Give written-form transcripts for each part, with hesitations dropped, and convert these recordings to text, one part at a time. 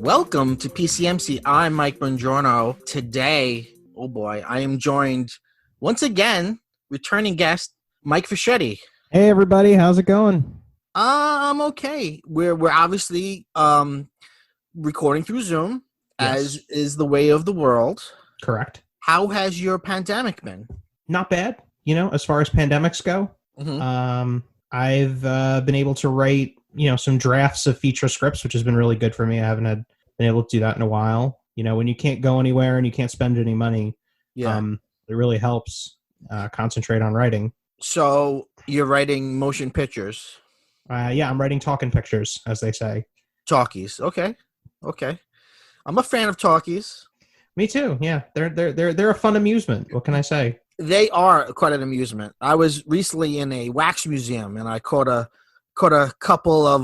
Welcome to PCMC. I'm Mike Bongiorno. Today, oh boy, I am joined once again, returning guest, Mike Fischetti. Hey everybody, how's it going? I'm okay. We're obviously recording through Zoom, Yes. as is the way of the world. Correct. How has your pandemic been? Not bad, as far as pandemics go. Mm-hmm. I've been able to write, some drafts of feature scripts, which has been really good for me. I haven't been able to do that in a while. When you can't go anywhere and you can't spend any money, it really helps concentrate on writing. So you're writing motion pictures? I'm writing talking pictures, as they say. Talkies. Okay. I'm a fan of talkies. Me too. Yeah, they're a fun amusement. What can I say? They are quite an amusement. I was recently in a wax museum and I caught a couple of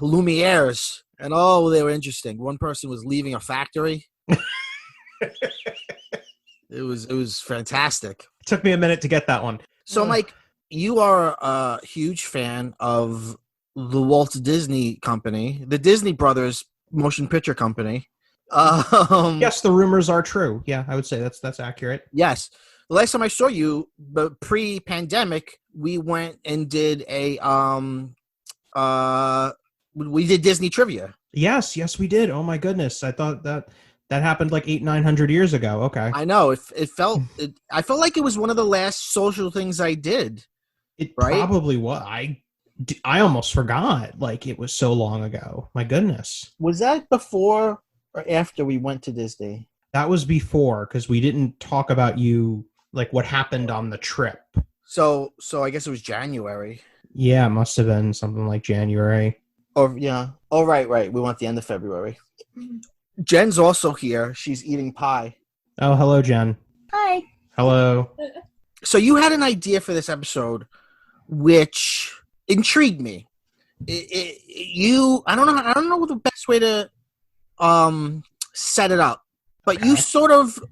Lumieres, and they were interesting. One person was leaving a factory. It was fantastic. It took me a minute to get that one. So, Mike, you are a huge fan of the Walt Disney Company, the Disney Brothers motion picture company. Yes, the rumors are true. Yeah, I would say that's accurate. Yes. The last time I saw you, but pre-pandemic, we went and did we did Disney trivia. Yes, we did. Oh my goodness. I thought that happened like 800-900 years ago. Okay. I know. I felt like it was one of the last social things I did. It probably was. I almost forgot. Like, it was so long ago. My goodness. Was that before or after we went to Disney? That was before, because we didn't talk about like what happened on the trip. So I guess it was January. Yeah, it must have been something like January. Or yeah. Oh, right. We went at the end of February. Jen's also here. She's eating pie. Oh, hello, Jen. Hi. Hello. So you had an idea for this episode, which intrigued me. I don't know what the best way to set it up, but Okay.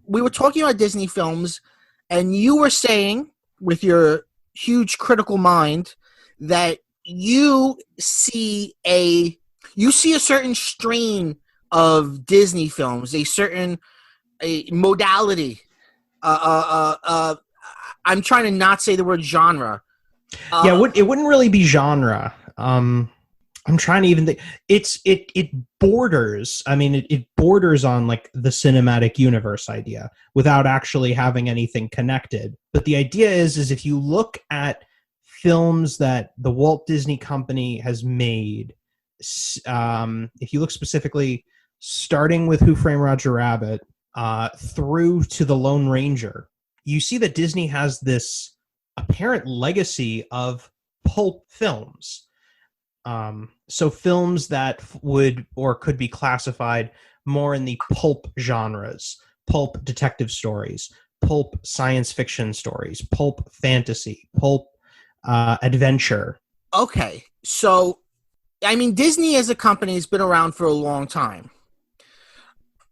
we were talking about Disney films, and you were saying with your huge critical mind that you see a certain strain of Disney films, a certain modality. I'm trying to not say the word genre. It wouldn't really be genre. I'm trying to even think. It borders. I mean, it borders on like the cinematic universe idea without actually having anything connected. But the idea is if you look at films that the Walt Disney Company has made, if you look specifically, starting with Who Framed Roger Rabbit, through to The Lone Ranger, you see that Disney has this apparent legacy of pulp films. So films that would or could be classified more in the pulp genres, pulp detective stories, pulp science fiction stories, pulp fantasy, pulp adventure. Okay, so I mean, Disney as a company has been around for a long time.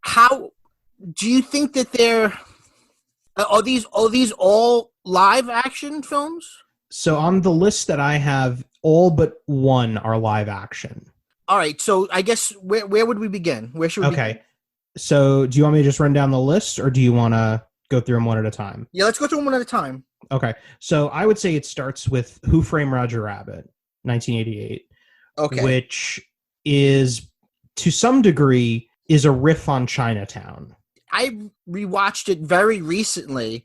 How do you think that are these all live action films? So on the list that I have, all but one are live action. All right, so I guess where would we begin? Where should we begin? Okay, so do you want me to just run down the list, or do you want to go through them one at a time? Yeah, let's go through them one at a time. Okay, so I would say it starts with Who Framed Roger Rabbit, 1988. Okay. Which is, to some degree, is a riff on Chinatown. I rewatched it very recently,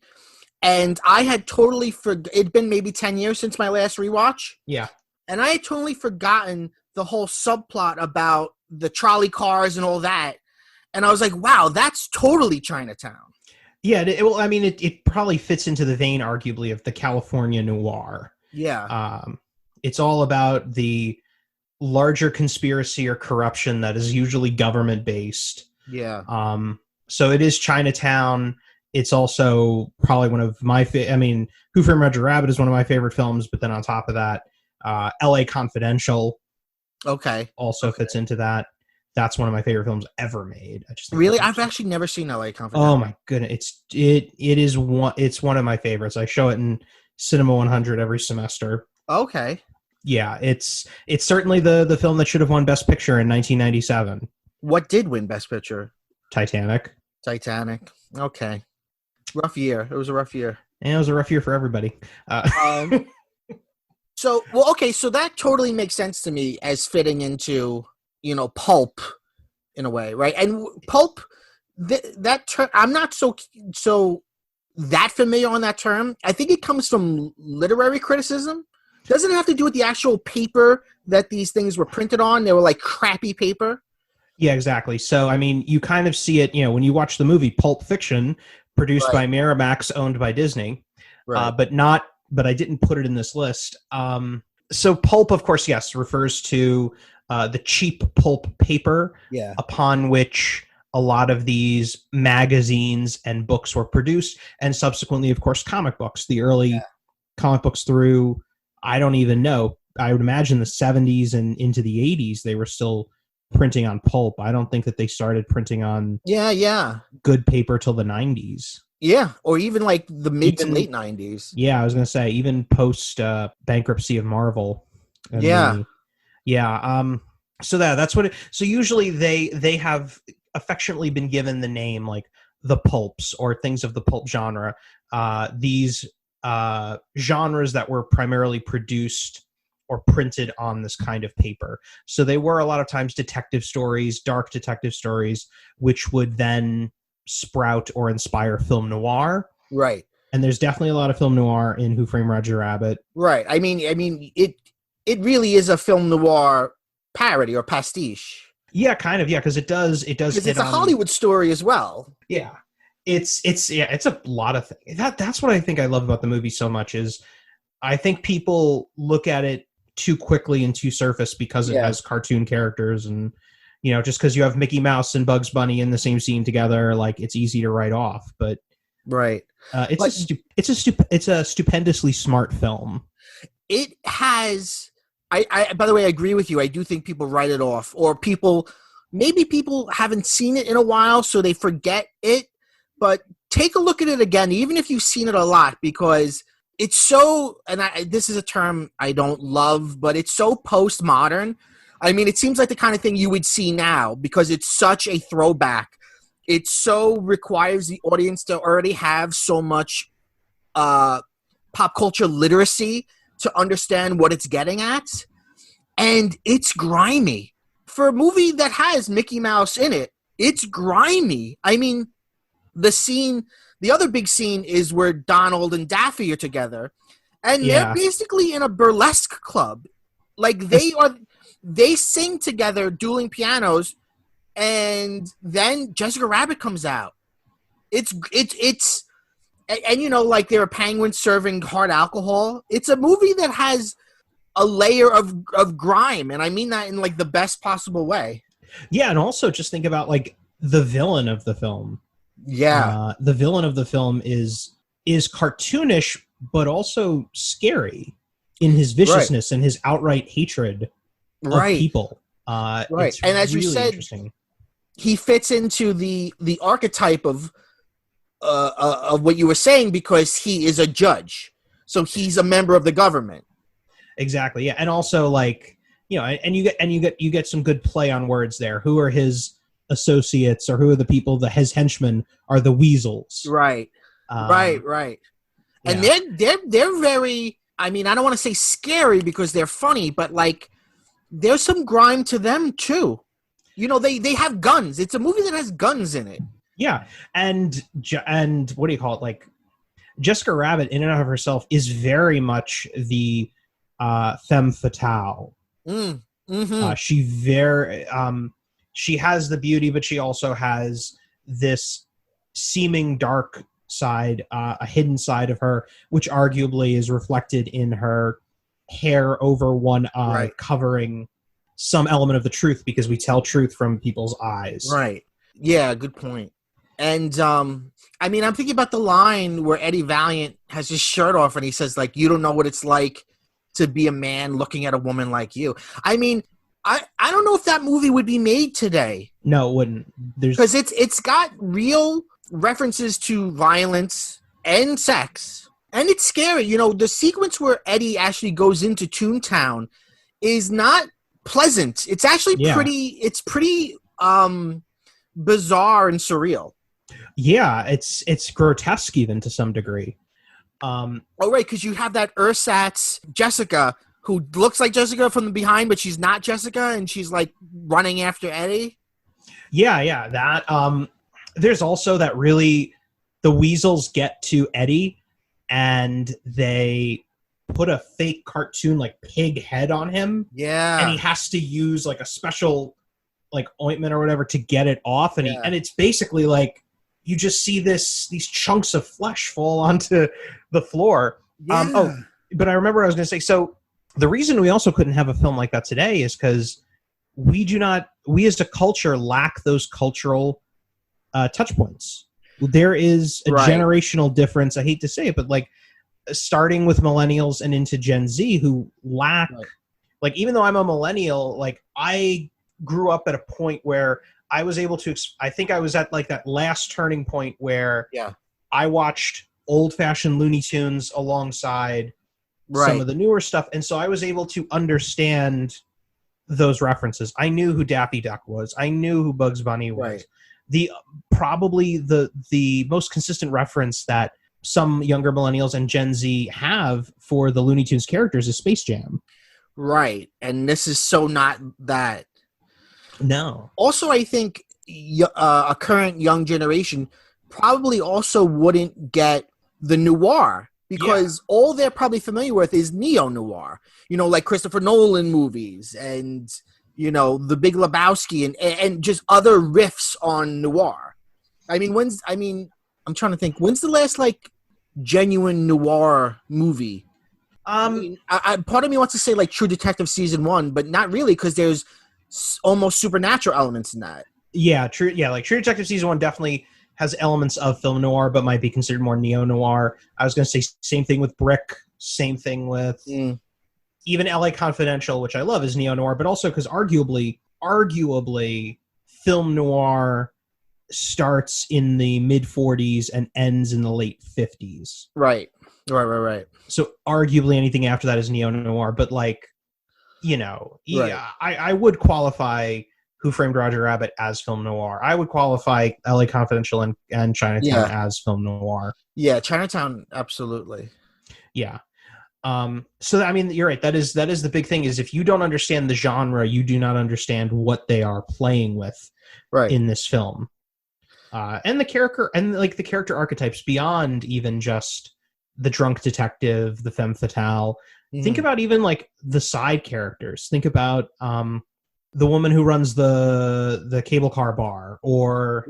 and I had totally it'd been maybe 10 years since my last rewatch. Yeah. And I had totally forgotten the whole subplot about the trolley cars and all that. And I was like, wow, that's totally Chinatown. Yeah, it probably fits into the vein, arguably, of the California noir. Yeah. It's all about the larger conspiracy or corruption that is usually government-based. Yeah. So it is Chinatown. It's also probably one of my Who Framed Roger Rabbit is one of my favorite films, but then on top of that, L.A. Confidential also fits into that. That's one of my favorite films ever made. I just think really, I've actually never seen L.A. Confidential. Oh my goodness, it's one of my favorites. I show it in Cinema 100 every semester. Okay. Yeah, it's certainly the film that should have won Best Picture in 1997. What did win Best Picture? Titanic. Titanic. Okay. Rough year. It was a rough year. And it was a rough year for everybody. So that totally makes sense to me as fitting into, Pulp in a way, right? And Pulp, that term, I'm not so that familiar on that term. I think it comes from literary criticism. Doesn't it have to do with the actual paper that these things were printed on? They were like crappy paper. Yeah, exactly. So, I mean, you kind of see it, when you watch the movie Pulp Fiction, produced by Miramax, owned by Disney, but I didn't put it in this list. So pulp, of course, yes, refers to the cheap pulp paper upon which a lot of these magazines and books were produced, and subsequently, of course, comic books. The early comic books through, I don't even know, I would imagine the 70s and into the 80s, they were still printing on pulp. I don't think that they started printing on good paper till the 90s. Yeah, or even like the mid to late 90s. Yeah, I was going to say, even post bankruptcy of Marvel. So that's what so usually they have affectionately been given the name like the pulps or things of the pulp genre. These genres that were primarily produced or printed on this kind of paper. So they were a lot of times detective stories, dark detective stories, which would then sprout or inspire film noir. Right. And there's definitely a lot of film noir in Who Framed Roger Rabbit. Right. I mean it really is a film noir parody or pastiche. Yeah, kind of. Yeah, because it does. Because it's a Hollywood story as well. Yeah, it's a lot of things. That's what I think I love about the movie so much is I think people look at it too quickly and too surface because it has cartoon characters and just because you have Mickey Mouse and Bugs Bunny in the same scene together, like it's easy to write off. But it's a stupendously smart film. It has. I by the way, I agree with you. I do think people write it off, or maybe people haven't seen it in a while, so they forget it. But take a look at it again, even if you've seen it a lot, because it's so. And this is a term I don't love, but it's so postmodern. I mean, it seems like the kind of thing you would see now because it's such a throwback. It so requires the audience to already have so much pop culture literacy to understand what it's getting at. And it's grimy. For a movie that has Mickey Mouse in it, it's grimy. I mean, the other big scene is where Donald and Daffy are together. And they're basically in a burlesque club. Like they sing together, dueling pianos, and then Jessica Rabbit comes out. It's like there are penguins serving hard alcohol. It's a movie that has a layer of grime, and I mean that in like the best possible way. Yeah, and also just think about like the villain of the film. Yeah, the villain of the film is cartoonish, but also scary in his viciousness and his outright hatred of people. Right, and as you said, he fits into the archetype of what you were saying because he is a judge, so he's a member of the government. Exactly. Yeah, and also like and you get some good play on words there. Who are his associates, or who are the people? His henchmen are the weasels. Right. Right. And they're very. I mean, I don't want to say scary because they're funny, but like there's some grime to them too. They have guns. It's a movie that has guns in it. Yeah, and what do you call it? Like Jessica Rabbit, in and of herself, is very much the femme fatale. Mm-hmm. She has the beauty, but she also has this seeming dark side, a hidden side of her, which arguably is reflected in her hair over one eye, covering some element of the truth, because we tell truth from people's eyes. Right. Yeah, good point. And I mean, I'm thinking about the line where Eddie Valiant has his shirt off and he says, like, you don't know what it's like to be a man looking at a woman like you. I mean, I don't know if that movie would be made today. No, it wouldn't. Because it's got real references to violence and sex. And it's scary. The sequence where Eddie actually goes into Toontown is not pleasant. It's actually pretty bizarre and surreal. Yeah, it's grotesque even to some degree. Oh, right, because you have that ersatz Jessica who looks like Jessica from the behind, but she's not Jessica, and she's like running after Eddie. Yeah, that there's also that really the weasels get to Eddie and they put a fake cartoon like pig head on him. Yeah. And he has to use like a special like ointment or whatever to get it off, and and it's basically like you just see these chunks of flesh fall onto the floor. Yeah. But I remember I was going to say, so the reason we also couldn't have a film like that today is because we as a culture lack those cultural touch points. There is a generational difference. I hate to say it, but like starting with millennials and into Gen Z who lack, like, even though I'm a millennial, like I grew up at a point where I was able to, I think I was at like that last turning point where I watched old fashioned Looney Tunes alongside some of the newer stuff. And so I was able to understand those references. I knew who Daffy Duck was. I knew who Bugs Bunny was. Probably the most consistent reference that some younger millennials and Gen Z have for the Looney Tunes characters is Space Jam. Right. And this is so not that. No. Also, I think a current young generation probably also wouldn't get the noir because all they're probably familiar with is neo-noir. You know, like Christopher Nolan movies and, you know, The Big Lebowski and just other riffs on noir. I mean, I'm trying to think. When's the last, like, genuine noir movie? I mean, part of me wants to say, like, True Detective Season 1, but not really because there's almost supernatural elements in that. Yeah, true. Yeah, like True Detective Season 1 definitely has elements of film noir, but might be considered more neo-noir. I was going to say same thing with Brick, same thing with even LA Confidential, which I love, is neo-noir, but also because arguably, film noir starts in the mid-40s and ends in the late 50s. Right. So arguably anything after that is neo-noir, but like, you know, I would qualify Who Framed Roger Rabbit as film noir. I would qualify LA Confidential and Chinatown as film noir. Yeah, Chinatown, absolutely. Yeah. So I mean, you're right. That is the big thing. Is if you don't understand the genre, you do not understand what they are playing with in this film. And the character archetypes beyond even just the drunk detective, the femme fatale. Think about even like the side characters. Think about the woman who runs the cable car bar, or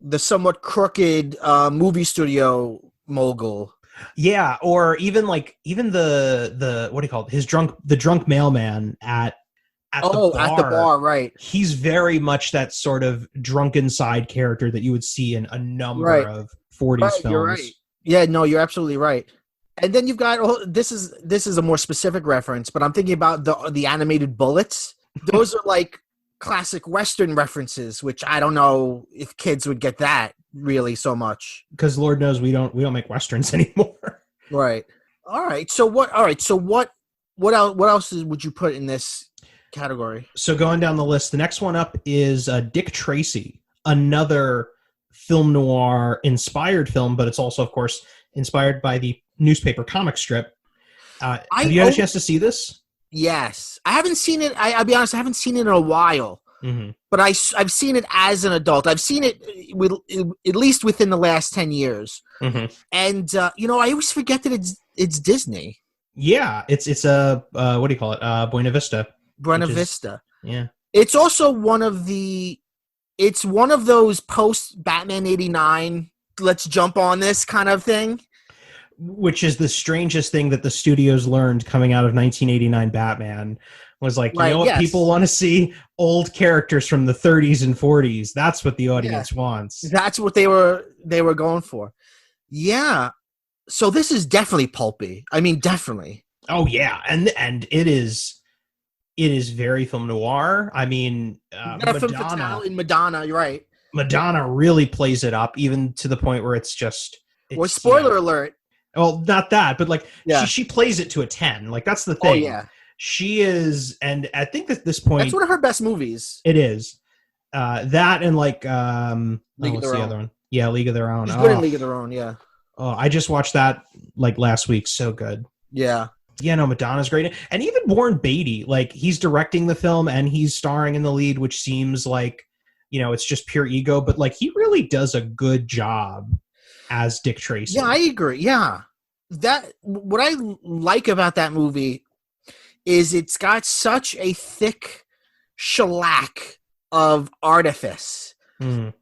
the somewhat crooked movie studio mogul. Yeah, or even the what do you call it? The drunk mailman at the bar, right? He's very much that sort of drunken side character that you would see in a number of 40s films. You're right. Yeah, no, you're absolutely right. And then you've got this is a more specific reference, but I'm thinking about the animated Bullets. Those are like classic Western references, which I don't know if kids would get that really so much. Because Lord knows we don't make Westerns anymore. Right. All right. So what else would you put in this category? So going down the list, the next one up is Dick Tracy, another film noir inspired film, but it's also, of course, inspired by the newspaper comic strip. Have you had a chance to see this? Yes. I haven't seen it. I'll be honest, I haven't seen it in a while. But I've seen it as an adult. I've seen it at least within the last 10 years. And, you know, I always forget that it's Disney. Yeah. It's a, what do you call it? Buena Vista. Buena Vista. Yeah. It's also one of those post Batman 89, let's jump on this kind of thing. Which is the strangest thing that the studios learned coming out of 1989 Batman was like, you know what, people want to see old characters from the 30s and 40s. That's what the audience wants. That's what they were going for. Yeah. So this is definitely pulpy. I mean, definitely. Oh yeah, and it is very film noir. I mean, Madonna, you're right. Madonna really plays it up, even to the point where it's spoiler alert. Well, not that, but like she plays it to a 10. Like that's the thing. Oh yeah. She is, and I think at this point that's one of her best movies. It is. That and like League of what's Their the Own. other one? Yeah, League of Their Own. He's good in League of Their Own, yeah. Oh, I just watched that like last week. So good. Yeah. Yeah, no, Madonna's great. And even Warren Beatty, like he's directing the film and he's starring in the lead, which seems like, it's just pure ego, but like he really does a good job as Dick Tracy. Yeah, I agree. Yeah. What I like about that movie is it's got such a thick shellac of artifice. Mm.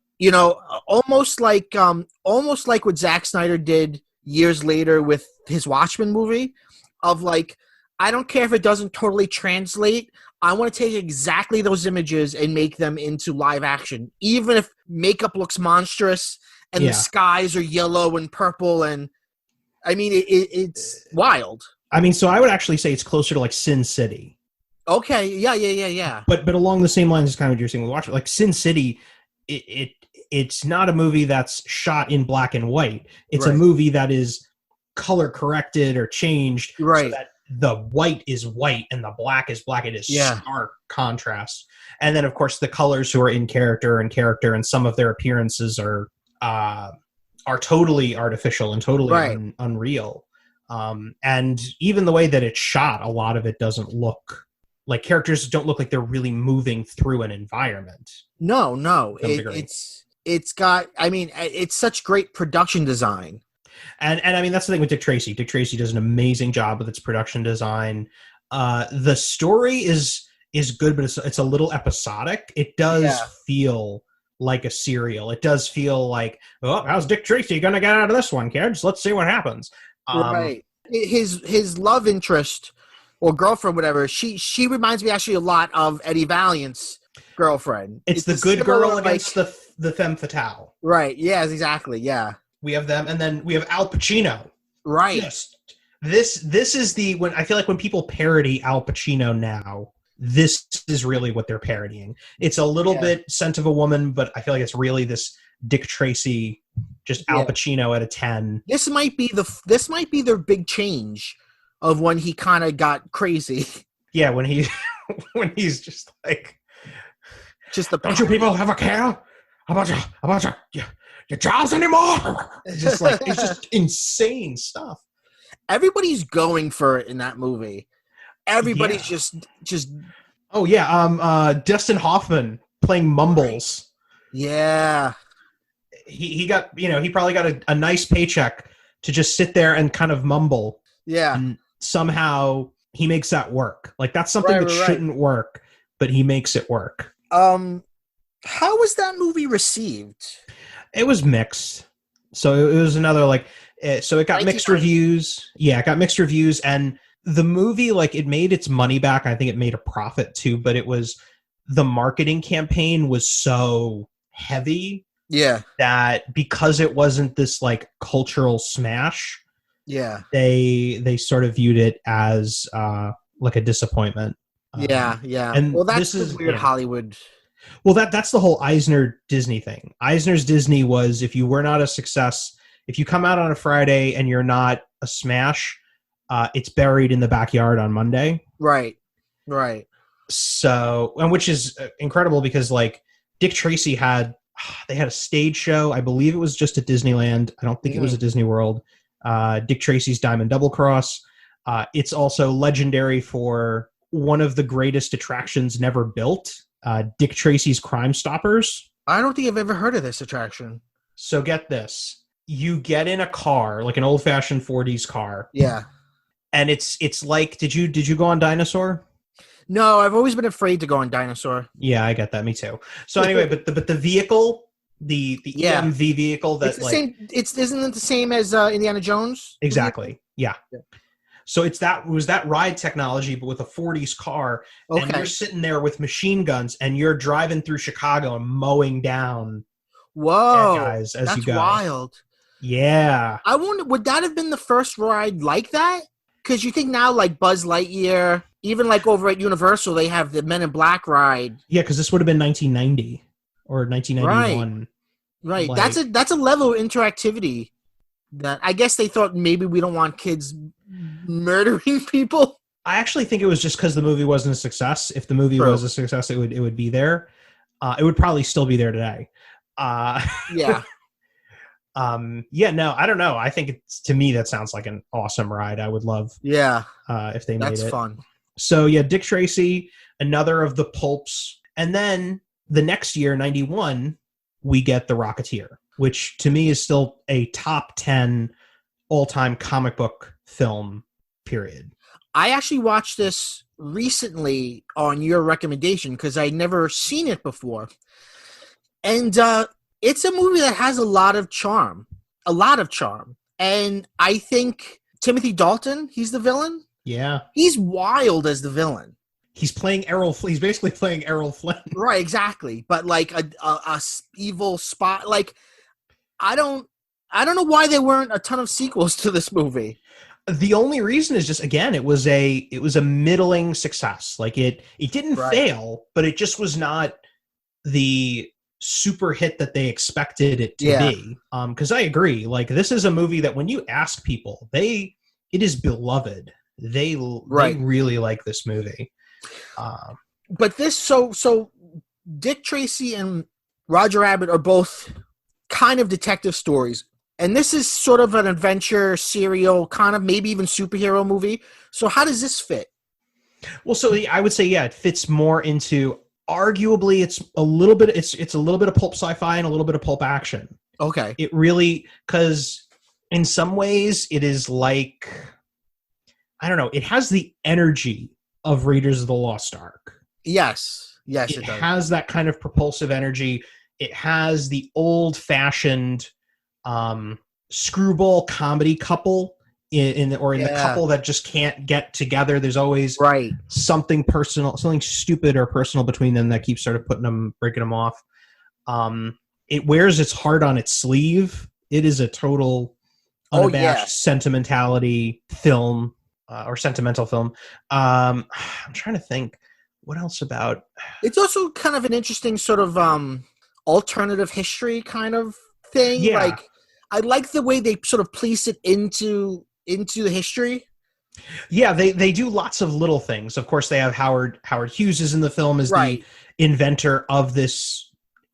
Almost like what Zack Snyder did years later with his Watchmen movie, of like, I don't care if it doesn't totally translate. I want to take exactly those images and make them into live action, even if makeup looks monstrous and the skies are yellow and purple, and I mean it's wild. I mean, so I would actually say it's closer to like Sin City. Okay, yeah. But along the same lines as kind of what you're saying with Watchmen, like Sin City, it's not a movie that's shot in black and white. It's a movie that is color corrected or changed so that the white is white and the black is black. It is stark contrast. And then, of course, the colors who are in character, and some of their appearances are totally artificial and totally unreal. And even the way that it's shot, a lot of it doesn't look like characters don't look like they're really moving through an environment. No. It's got, I mean, it's such great production design. And I mean, that's the thing with Dick Tracy. Dick Tracy does an amazing job with its production design. The story is good, but it's a little episodic. It does feel like a serial. It does feel like, oh, how's Dick Tracy going to get out of this one, kids? Let's see what happens. Right. His love interest or girlfriend, whatever, she reminds me actually a lot of Eddie Valiant's girlfriend. It's the good girl against the femme fatale. Right. Yes, exactly. Yeah. We have them, and then we have Al Pacino. Right. This is when I feel like when people parody Al Pacino now, this is really what they're parodying. It's a little bit Scent of a Woman, but I feel like it's really this Dick Tracy, just Al Pacino at a 10. This might be their big change of when he kind of got crazy. Yeah, when he's just like, don't you people have a care about your jobs anymore? It's just insane stuff. Everybody's going for it in that movie. Everybody's just. Oh yeah, Dustin Hoffman playing Mumbles. Yeah, he got he probably got a nice paycheck to just sit there and kind of mumble. Yeah, and somehow he makes that work. Like that's something that shouldn't work, but he makes it work. How was that movie received? It was mixed. So it was another so it got mixed reviews. Yeah, it got mixed reviews, and the movie, it made its money back. I think it made a profit too, but the marketing campaign was so heavy. Yeah. That because it wasn't this cultural smash. Yeah. They sort of viewed it as a disappointment. Yeah. And that's the weird Hollywood. Well, that's the whole Eisner Disney thing. Eisner's Disney was, if you were not a success, if you come out on a Friday and you're not a smash, it's buried in the backyard on Monday. Right. So, and which is incredible because Dick Tracy they had a stage show. I believe it was just at Disneyland. I don't think it was at Disney World. Dick Tracy's Diamond Double Cross. It's also legendary for one of the greatest attractions never built. Dick Tracy's Crime Stoppers. I don't think I've ever heard of this attraction. So get this. You get in a car, like an old-fashioned 40s car. Yeah. And it's like, did you go on Dinosaur? No, I've always been afraid to go on Dinosaur. Yeah, I get that. Me too. So anyway, but the vehicle, the EMV vehicle that it's the same. Isn't it the same as Indiana Jones? Exactly. Yeah. So it was that ride technology, but with a 40s car, and you're sitting there with machine guns, and you're driving through Chicago and mowing down. Whoa, guys, as that's you go. wild. Yeah. I wonder, would that have been the first ride like that? Because you think now, Buzz Lightyear, even over at Universal, they have the Men in Black ride. Yeah, because this would have been 1990 or 1991. Right. That's a level of interactivity that I guess they thought maybe we don't want kids murdering people. I actually think it was just because the movie wasn't a success. If the movie was a success, it would be there. It would probably still be there today. Yeah. No, I don't know. I think to me that sounds like an awesome ride. I would love if they made it. That's fun. So yeah, Dick Tracy, another of the pulps. And then the next year, 91, we get The Rocketeer, which to me is still a top 10 all-time comic book film, period. I actually watched this recently on your recommendation because I'd never seen it before. And it's a movie that has a lot of charm. And I think Timothy Dalton, he's the villain. Yeah. He's wild as the villain. He's playing Errol. He's basically playing Errol Flynn. Right, exactly. But like a evil spot. Like, I don't know why there weren't a ton of sequels to this movie. The only reason is just, again, it was a middling success. Like it didn't fail, but it just was not the super hit that they expected it to be. Because I agree, like this is a movie that when you ask people, it is beloved. They really like this movie. But this so Dick Tracy and Roger Rabbit are both kind of detective stories. And this is sort of an adventure, serial, kind of maybe even superhero movie. So how does this fit? Well, so I would say, it fits more into, arguably, it's a little bit of pulp sci-fi and a little bit of pulp action. Okay. It really, because in some ways it is like, I don't know, it has the energy of Raiders of the Lost Ark. Yes, it does. Has that kind of propulsive energy. It has the old-fashioned screwball comedy couple in the couple that just can't get together. There's always something personal, something stupid or personal between them that keeps sort of breaking them off. It wears its heart on its sleeve. It is a total unabashed sentimentality film or sentimental film. I'm trying to think what else about. It's also kind of an interesting sort of alternative history kind of thing. Yeah. Like, I like the way they sort of place it into the history. Yeah, they do lots of little things. Of course, they have Howard Hughes is in the film as the inventor of this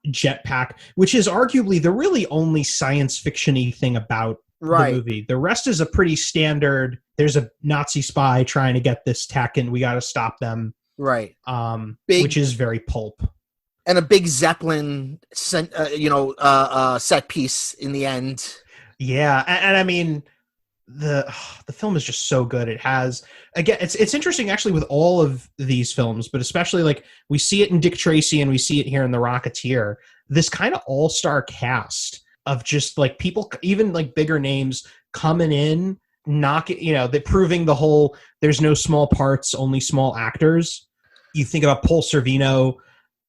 jetpack, which is arguably the really only science fiction-y thing about the movie. The rest is a pretty standard, there's a Nazi spy trying to get this tech and we got to stop them. Right. Which is very pulp. And a big Zeppelin, set piece in the end. Yeah, and I mean, the film is just so good. It has, again, it's interesting actually with all of these films, but especially like we see it in Dick Tracy and we see it here in The Rocketeer. This kind of all-star cast of just like people, even like bigger names coming in, they're proving the whole there's no small parts, only small actors. You think about Paul Sorvino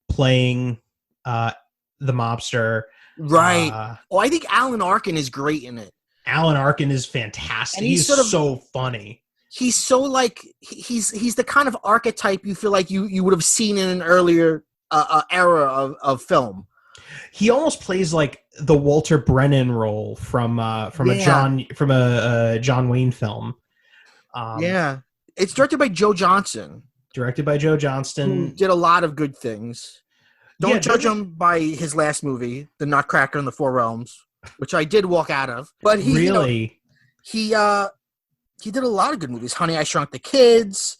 playing the mobster. Right. I think Alan Arkin is great in it. Alan Arkin is fantastic. And he's so funny. He's so like he's the kind of archetype you feel like you would have seen in an earlier era of film. He almost plays like the Walter Brennan role from a John Wayne film. It's directed by Joe Johnston. Who did a lot of good things. Don't judge him by his last movie, The Nutcracker in the Four Realms, which I did walk out of. But he did a lot of good movies. Honey, I Shrunk the Kids,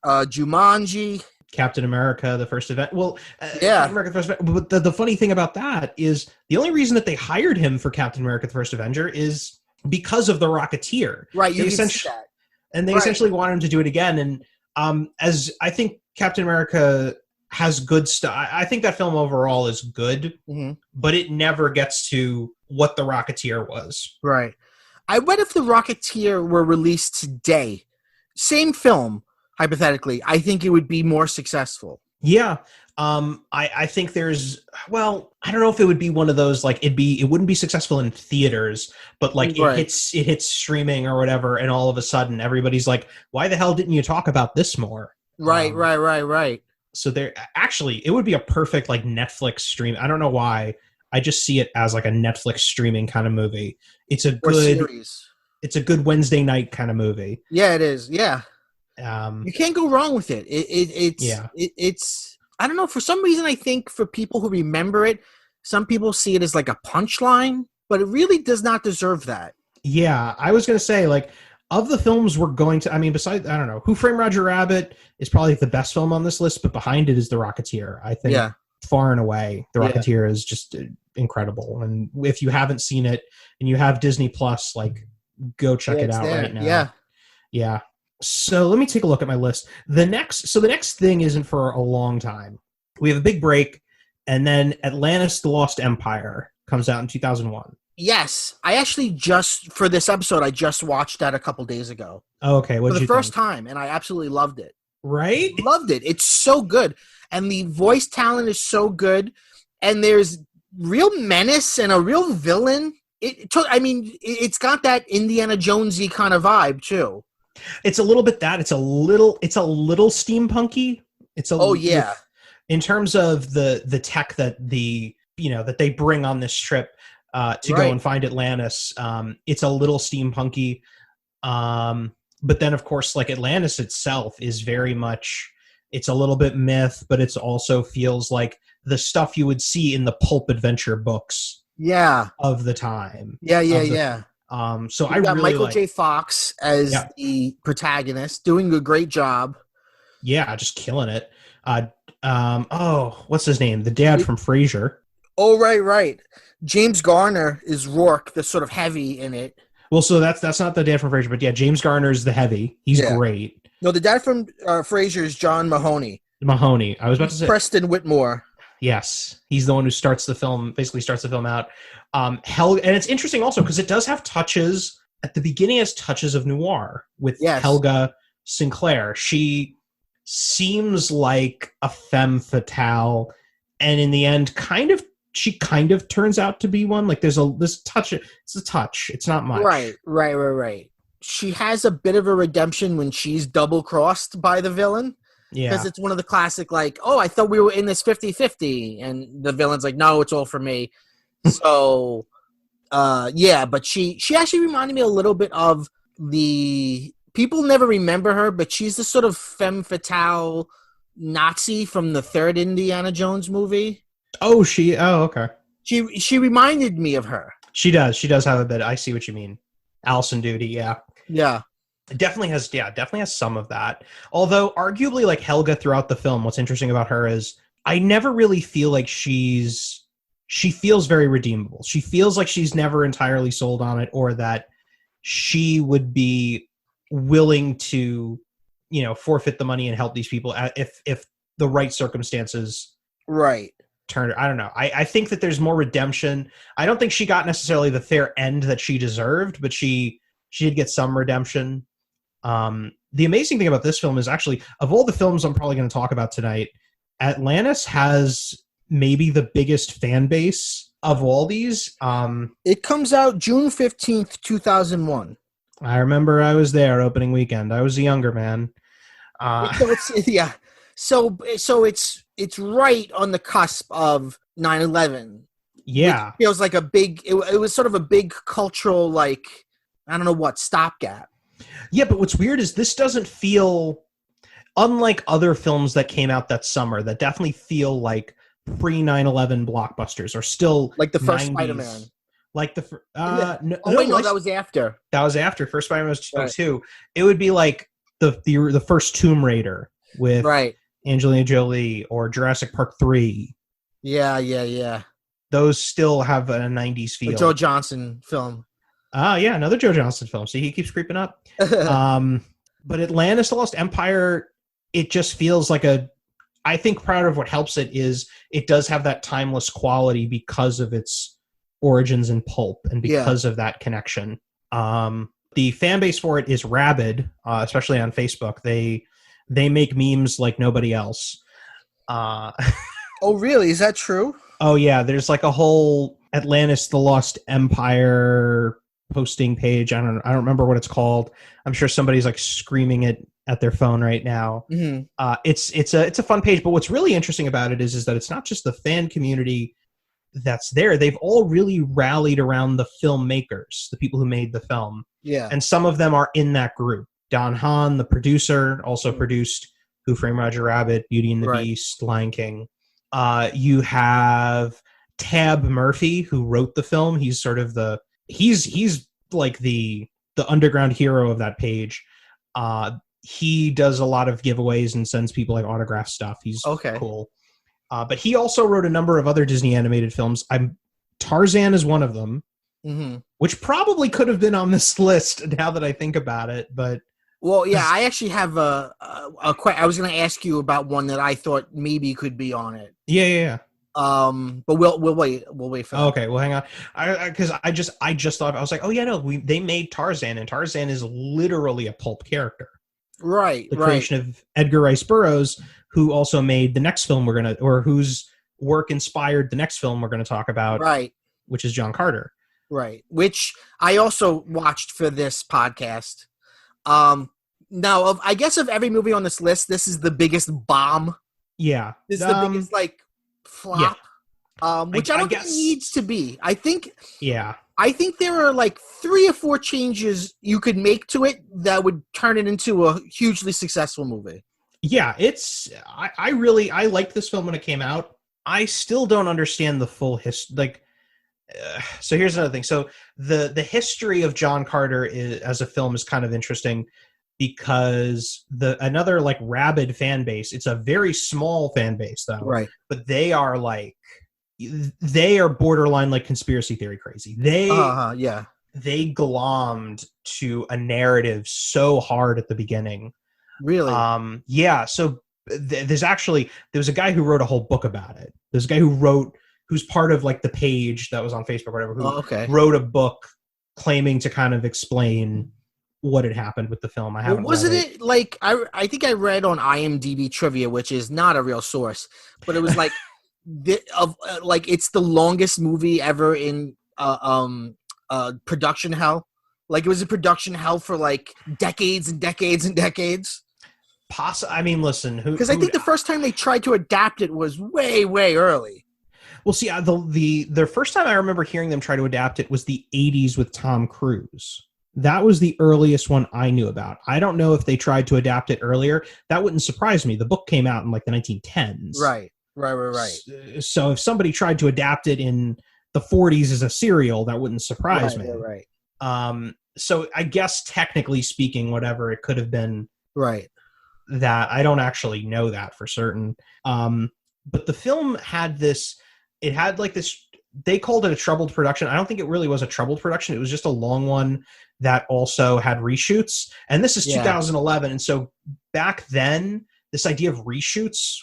Jumanji, Captain America: The First Event. Captain America: The First Event. But the funny thing about that is the only reason that they hired him for Captain America: The First Avenger is because of The Rocketeer. Right, you can see that. And they essentially wanted him to do it again. And as I think Captain America has good stuff. I think that film overall is good, but it never gets to what The Rocketeer was. Right. I bet if The Rocketeer were released today, same film, hypothetically, I think it would be more successful. Yeah. I think I don't know if it would be one of those, like it wouldn't be successful in theaters, but like it hits streaming or whatever. And all of a sudden everybody's like, why the hell didn't you talk about this more? Right. So it would be a perfect like Netflix stream. I don't know why. I just see it as like a Netflix streaming kind of movie. It's a good Wednesday night kind of movie. Yeah, it is. Yeah. You can't go wrong with it. It's I don't know. For some reason, I think for people who remember it, some people see it as like a punchline, but it really does not deserve that. Yeah, I was going to say, like, of the films we're going to, I mean, besides, I don't know, Who Framed Roger Rabbit is probably the best film on this list, but behind it is The Rocketeer. I think far and away, The Rocketeer is just incredible. And if you haven't seen it and you have Disney Plus, like, go check it out right now. Yeah. So let me take a look at my list. The next thing isn't for a long time. We have a big break, and then Atlantis: The Lost Empire comes out in 2001. Yes, I actually for this episode, I just watched that a couple days ago. Oh, okay. For the first time, and I absolutely loved it. Right? Loved it. It's so good. And the voice talent is so good. And there's real menace and a real villain. It's got that Indiana Jonesy kind of vibe, too. It's a little bit that. It's a little steampunky. In terms of the tech that that they bring on this trip to go and find Atlantis, it's a little steampunky. But then, of course, like Atlantis itself is very much, it's a little bit myth, but it also feels like the stuff you would see in the pulp adventure books of the time. So I got Michael J. Fox as the protagonist, doing a great job. Yeah, just killing it. What's his name? The dad from Frasier. Oh, right. James Garner is Rourke, the sort of heavy in it. Well, so that's not the dad from Frasier, but yeah, James Garner is the heavy. He's great. No, the dad from Frasier is John Mahoney. I was about to say Preston Whitmore. Yes, he's the one who starts the film out. And it's interesting also because it does have touches at the beginning, has touches of noir with Helga Sinclair. She seems like a femme fatale, and in the end, she kind of turns out to be one. Like there's this touch. It's a touch. It's not much. Right. She has a bit of a redemption when she's double crossed by the villain. Yeah. Because it's one of the classic, like, oh, I thought we were in this 50-50. And the villain's like, no, it's all for me. So, but she actually reminded me a little bit of people never remember her, but she's the sort of femme fatale Nazi from the third Indiana Jones movie. Oh, okay. She reminded me of her. She does have a bit. I see what you mean. Allison Duty, yeah. Yeah. It definitely has some of that. Although arguably like Helga throughout the film, what's interesting about her is I never really feel like she feels very redeemable. She feels like she's never entirely sold on it, or that she would be willing to, forfeit the money and help these people if the right circumstances turn. I don't know. I think that there's more redemption. I don't think she got necessarily the fair end that she deserved, but she did get some redemption. The amazing thing about this film is actually, of all the films I'm probably going to talk about tonight, Atlantis has maybe the biggest fan base of all these. It comes out June 15th, 2001. I remember I was there opening weekend. I was a younger man. So it's right on the cusp of 9/11. Yeah. It feels like it was sort of a big cultural, like, I don't know what, stopgap. Yeah, but what's weird is this doesn't feel, unlike other films that came out that summer, that definitely feel like pre-9/11 blockbusters, or still like the first 90s. Spider-Man. Like the that was after. That was after. First Spider-Man was 2002. It would be like the first Tomb Raider with Angelina Jolie, or Jurassic Park 3. Yeah. Those still have a 90s feel. A Joe Johnston film. Yeah, another Joe Johnston film. See, he keeps creeping up. But Atlantis: The Lost Empire, it just feels like I think part of what helps it is it does have that timeless quality because of its origins in pulp and because of that connection. The fan base for it is rabid, especially on Facebook. They make memes like nobody else. Oh, really? Is that true? Oh, yeah. There's like a whole Atlantis: The Lost Empire posting page. I don't remember what it's called. I'm sure somebody's like screaming it at their phone right now. Mm-hmm. It's a fun page, but what's really interesting about it is that it's not just the fan community that's there. They've all really rallied around the filmmakers, the people who made the film. Yeah. And some of them are in that group. Don Hahn, the producer, also produced Who Framed Roger Rabbit, Beauty and the Beast, Lion King. You have Tab Murphy, who wrote the film. He's sort of he's like the underground hero of that page. He does a lot of giveaways and sends people like autograph stuff. He's cool. But he also wrote a number of other Disney animated films. Tarzan is one of them, which probably could have been on this list now that I think about it. But well, yeah, I actually have a I was going to ask you about one that I thought maybe could be on it. Yeah. But we'll wait. We'll wait for that. Okay, well, hang on. Because I just thought, I was like, oh yeah, no, they made Tarzan, and Tarzan is literally a pulp character. Right. The creation of Edgar Rice Burroughs, who also made the next film whose work inspired the next film we're gonna talk about. Right. Which is John Carter. Right. Which I also watched for this podcast. Now, I guess of every movie on this list, this is the biggest bomb. Yeah. This is the biggest flop. Yeah. Which I don't think it needs to be. I think there are like 3 or 4 changes you could make to it that would turn it into a hugely successful movie. Yeah, I liked this film when it came out. I still don't understand the full history. So here's another thing. So the history of John Carter as a film is kind of interesting because another like rabid fan base. It's a very small fan base though, right? But they are borderline like conspiracy theory crazy. They glommed to a narrative so hard at the beginning. Really? Yeah. So there was a guy who wrote a whole book about it. There's a guy who's part of like the page that was on Facebook or whatever, who wrote a book claiming to kind of explain what had happened with the film. I haven't wasn't it like I think I read on IMDb trivia, which is not a real source, but it was like it's the longest movie ever in production hell. Like it was in production hell for like decades and decades and decades. I mean, listen, because I think the first time they tried to adapt it was way, way early. Well, see, the first time I remember hearing them try to adapt it was the 80s with Tom Cruise. That was the earliest one I knew about. I don't know if they tried to adapt it earlier. That wouldn't surprise me. The book came out in like the 1910s. Right. So if somebody tried to adapt it in the 40s as a serial, that wouldn't surprise me. Right. So I guess technically speaking, whatever, it could have been that. I don't actually know that for certain. But the film had this, they called it a troubled production. I don't think it really was a troubled production. It was just a long one that also had reshoots. And this is 2011. And so back then, this idea of reshoots,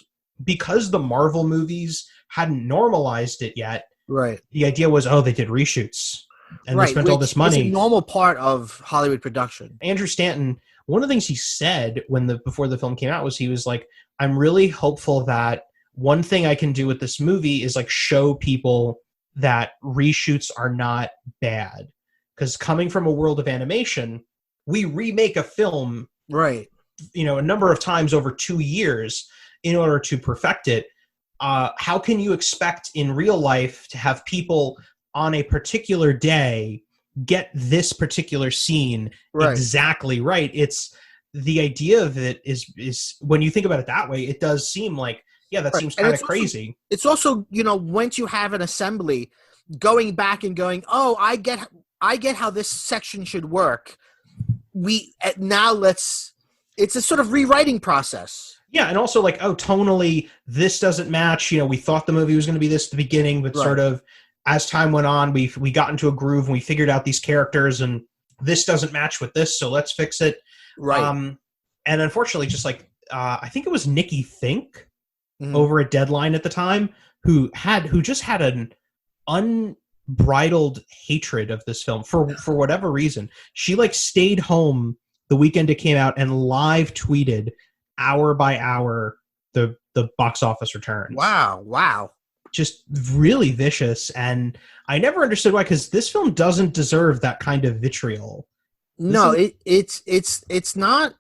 because the Marvel movies hadn't normalized it yet, the idea was, they did reshoots. And they spent all this money. It's a normal part of Hollywood production. Andrew Stanton, one of the things he said before the film came out was he was like, I'm really hopeful that one thing I can do with this movie is like show people that reshoots are not bad. Because coming from a world of animation, we remake a film, a number of times over 2 years in order to perfect it. How can you expect in real life to have people on a particular day get this particular scene exactly right? It's the idea of it is when you think about it that way, it does seem like, that seems kind of crazy. It's also, once you have an assembly, going back and going, I get how this section should work. It's a sort of rewriting process. Yeah, and also like, tonally, this doesn't match. We thought the movie was going to be this at the beginning, but sort of as time went on, we got into a groove and we figured out these characters, and this doesn't match with this, so let's fix it. Right. And unfortunately, just like I think it was Nikki Fink over at Deadline at the time who just had an unbridled hatred of this film for whatever reason. She like stayed home the weekend it came out and live tweeted hour by hour the box office returns. Wow. Just really vicious, and I never understood why, because this film doesn't deserve that kind of vitriol. It's not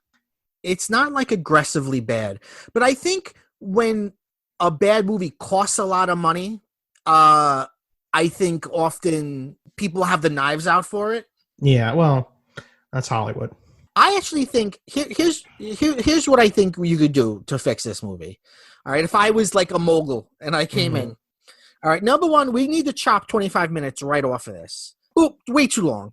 like aggressively bad, but I think when a bad movie costs a lot of money, I think often people have the knives out for it. Yeah, well, that's Hollywood. I actually think here's what I think you could do to fix this movie. All right, if I was like a mogul and I came in, all right, number one, we need to chop 25 minutes right off of this. Ooh, way too long.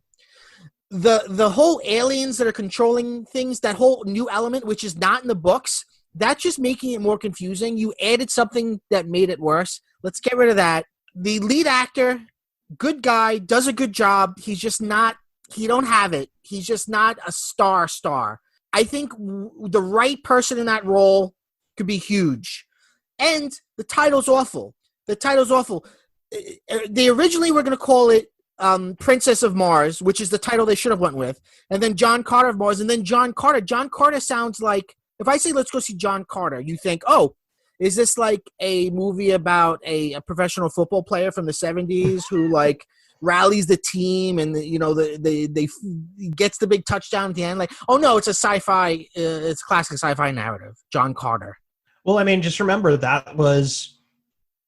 The whole aliens that are controlling things, that whole new element, which is not in the books, that's just making it more confusing. You added something that made it worse. Let's get rid of that. The lead actor, good guy, does a good job. He's just not, he don't have it. He's just not a star. I think the right person in that role could be huge. And the title's awful. They originally were going to call it Princess of Mars, which is the title they should have went with. And then John Carter of Mars. And then John Carter. John Carter sounds like, if I say let's go see John Carter, you think, oh, is this like a movie about a professional football player from the 70s who like rallies the team and they gets the big touchdown at the end? Like, oh no, it's a sci-fi, it's a classic sci-fi narrative. John Carter. Well, I mean, just remember that was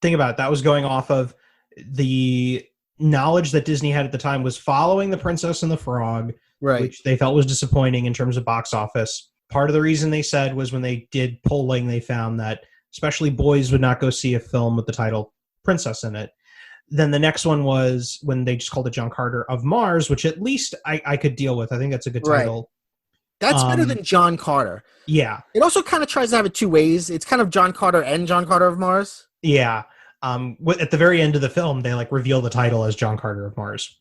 going off of the knowledge that Disney had at the time was following The Princess and the Frog, right, which they felt was disappointing in terms of box office. Part of the reason they said was when they did polling, they found that especially boys would not go see a film with the title Princess in it. Then the next one was when they just called it John Carter of Mars, which at least I could deal with. I think that's a good title. That's better than John Carter. Yeah. It also kind of tries to have it two ways. It's kind of John Carter and John Carter of Mars. Yeah. At the very end of the film, they like reveal the title as John Carter of Mars.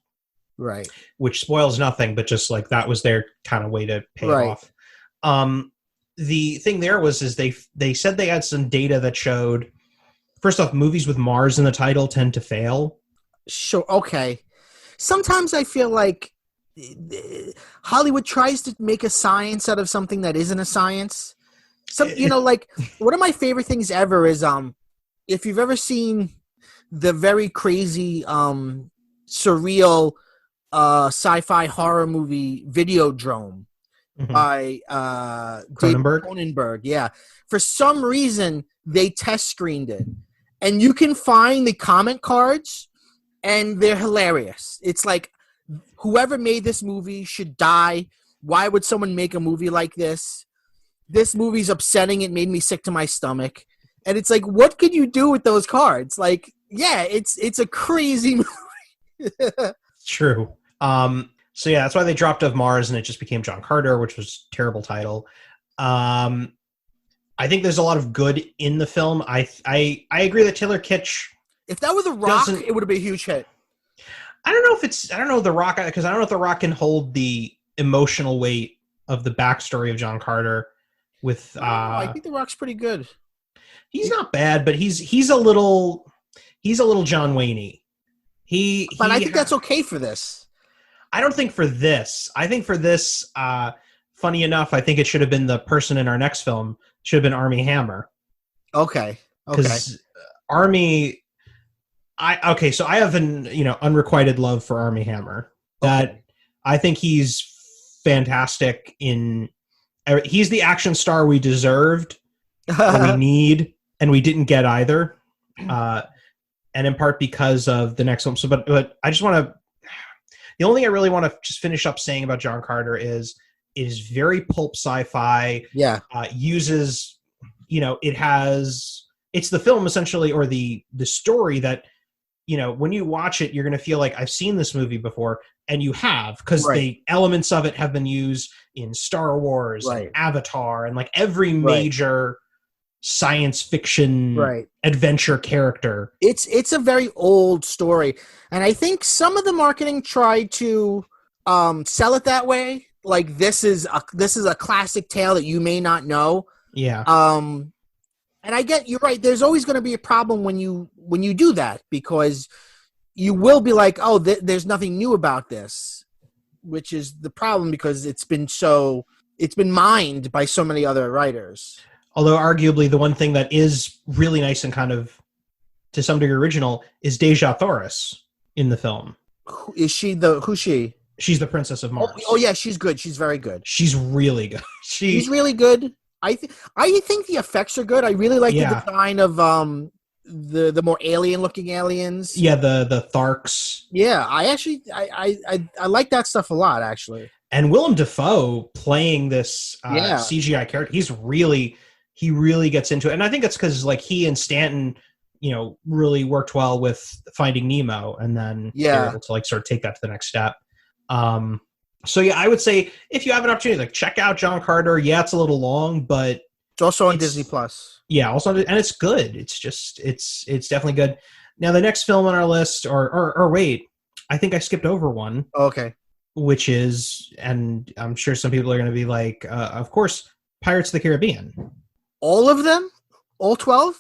Right. Which spoils nothing, but just like that was their kind of way to pay it off. The thing there is they said they had some data that showed, first off, movies with Mars in the title tend to fail. Sure. Okay. Sometimes I feel like Hollywood tries to make a science out of something that isn't a science. Like one of my favorite things ever is if you've ever seen the very crazy surreal sci-fi horror movie Videodrome by Cronenberg. Yeah. For some reason they test screened it. And you can find the comment cards and they're hilarious. It's like, whoever made this movie should die. Why would someone make a movie like this? This movie's upsetting. It made me sick to my stomach. And it's like, what can you do with those cards? Like, yeah, it's a crazy movie. True. So yeah, that's why they dropped of Mars and it just became John Carter, which was a terrible title. I think there's a lot of good in the film. I agree that Taylor Kitsch. If that were The Rock, it would have been a huge hit. I don't know The Rock, because I don't know if The Rock can hold the emotional weight of the backstory of John Carter with I think The Rock's pretty good. He's not bad, but he's a little John Wayne-y. But I think that's okay for this. I don't think for this. I think for this, funny enough, I think it should have been the person in our next film. Should have been Armie Hammer. Okay. Because Armie... So I have an unrequited love for Armie Hammer. That I think he's fantastic in. He's the action star we deserved, or we need, and we didn't get either. And in part because of the next one. So, but I just want to. The only thing I really want to just finish up saying about John Carter is it is very pulp sci-fi. Yeah. Uses, it's the film essentially, or the story that. When you watch it, you're going to feel like I've seen this movie before, and you have, because the elements of it have been used in Star Wars, and Avatar, and like every major science fiction adventure character. It's a very old story, and I think some of the marketing tried to sell it that way. Like this is a classic tale that you may not know. Yeah. And I get you're right. There's always going to be a problem when you do that, because you will be like, oh, there's nothing new about this, which is the problem because it's been mined by so many other writers. Although arguably the one thing that is really nice and kind of to some degree original is Deja Thoris in the film. Who's she? She's the Princess of Mars. Oh yeah, she's good. She's very good. She's really good. She's really good. I think the effects are good. I really like the design of the more alien looking aliens. Yeah, the Tharks. Yeah, I like that stuff a lot, actually. And Willem Dafoe playing this CGI character, he really gets into it. And I think it's because like he and Stanton, really worked well with Finding Nemo, and then they're able to like sort of take that to the next step. So yeah, I would say if you have an opportunity, like check out John Carter. Yeah, it's a little long, but it's also on Disney Plus. Yeah, also, and it's good. It's definitely good. Now the next film on our list, or wait, I think I skipped over one. Okay. Which is, and I'm sure some people are going to be like, of course, Pirates of the Caribbean. All of them? All 12?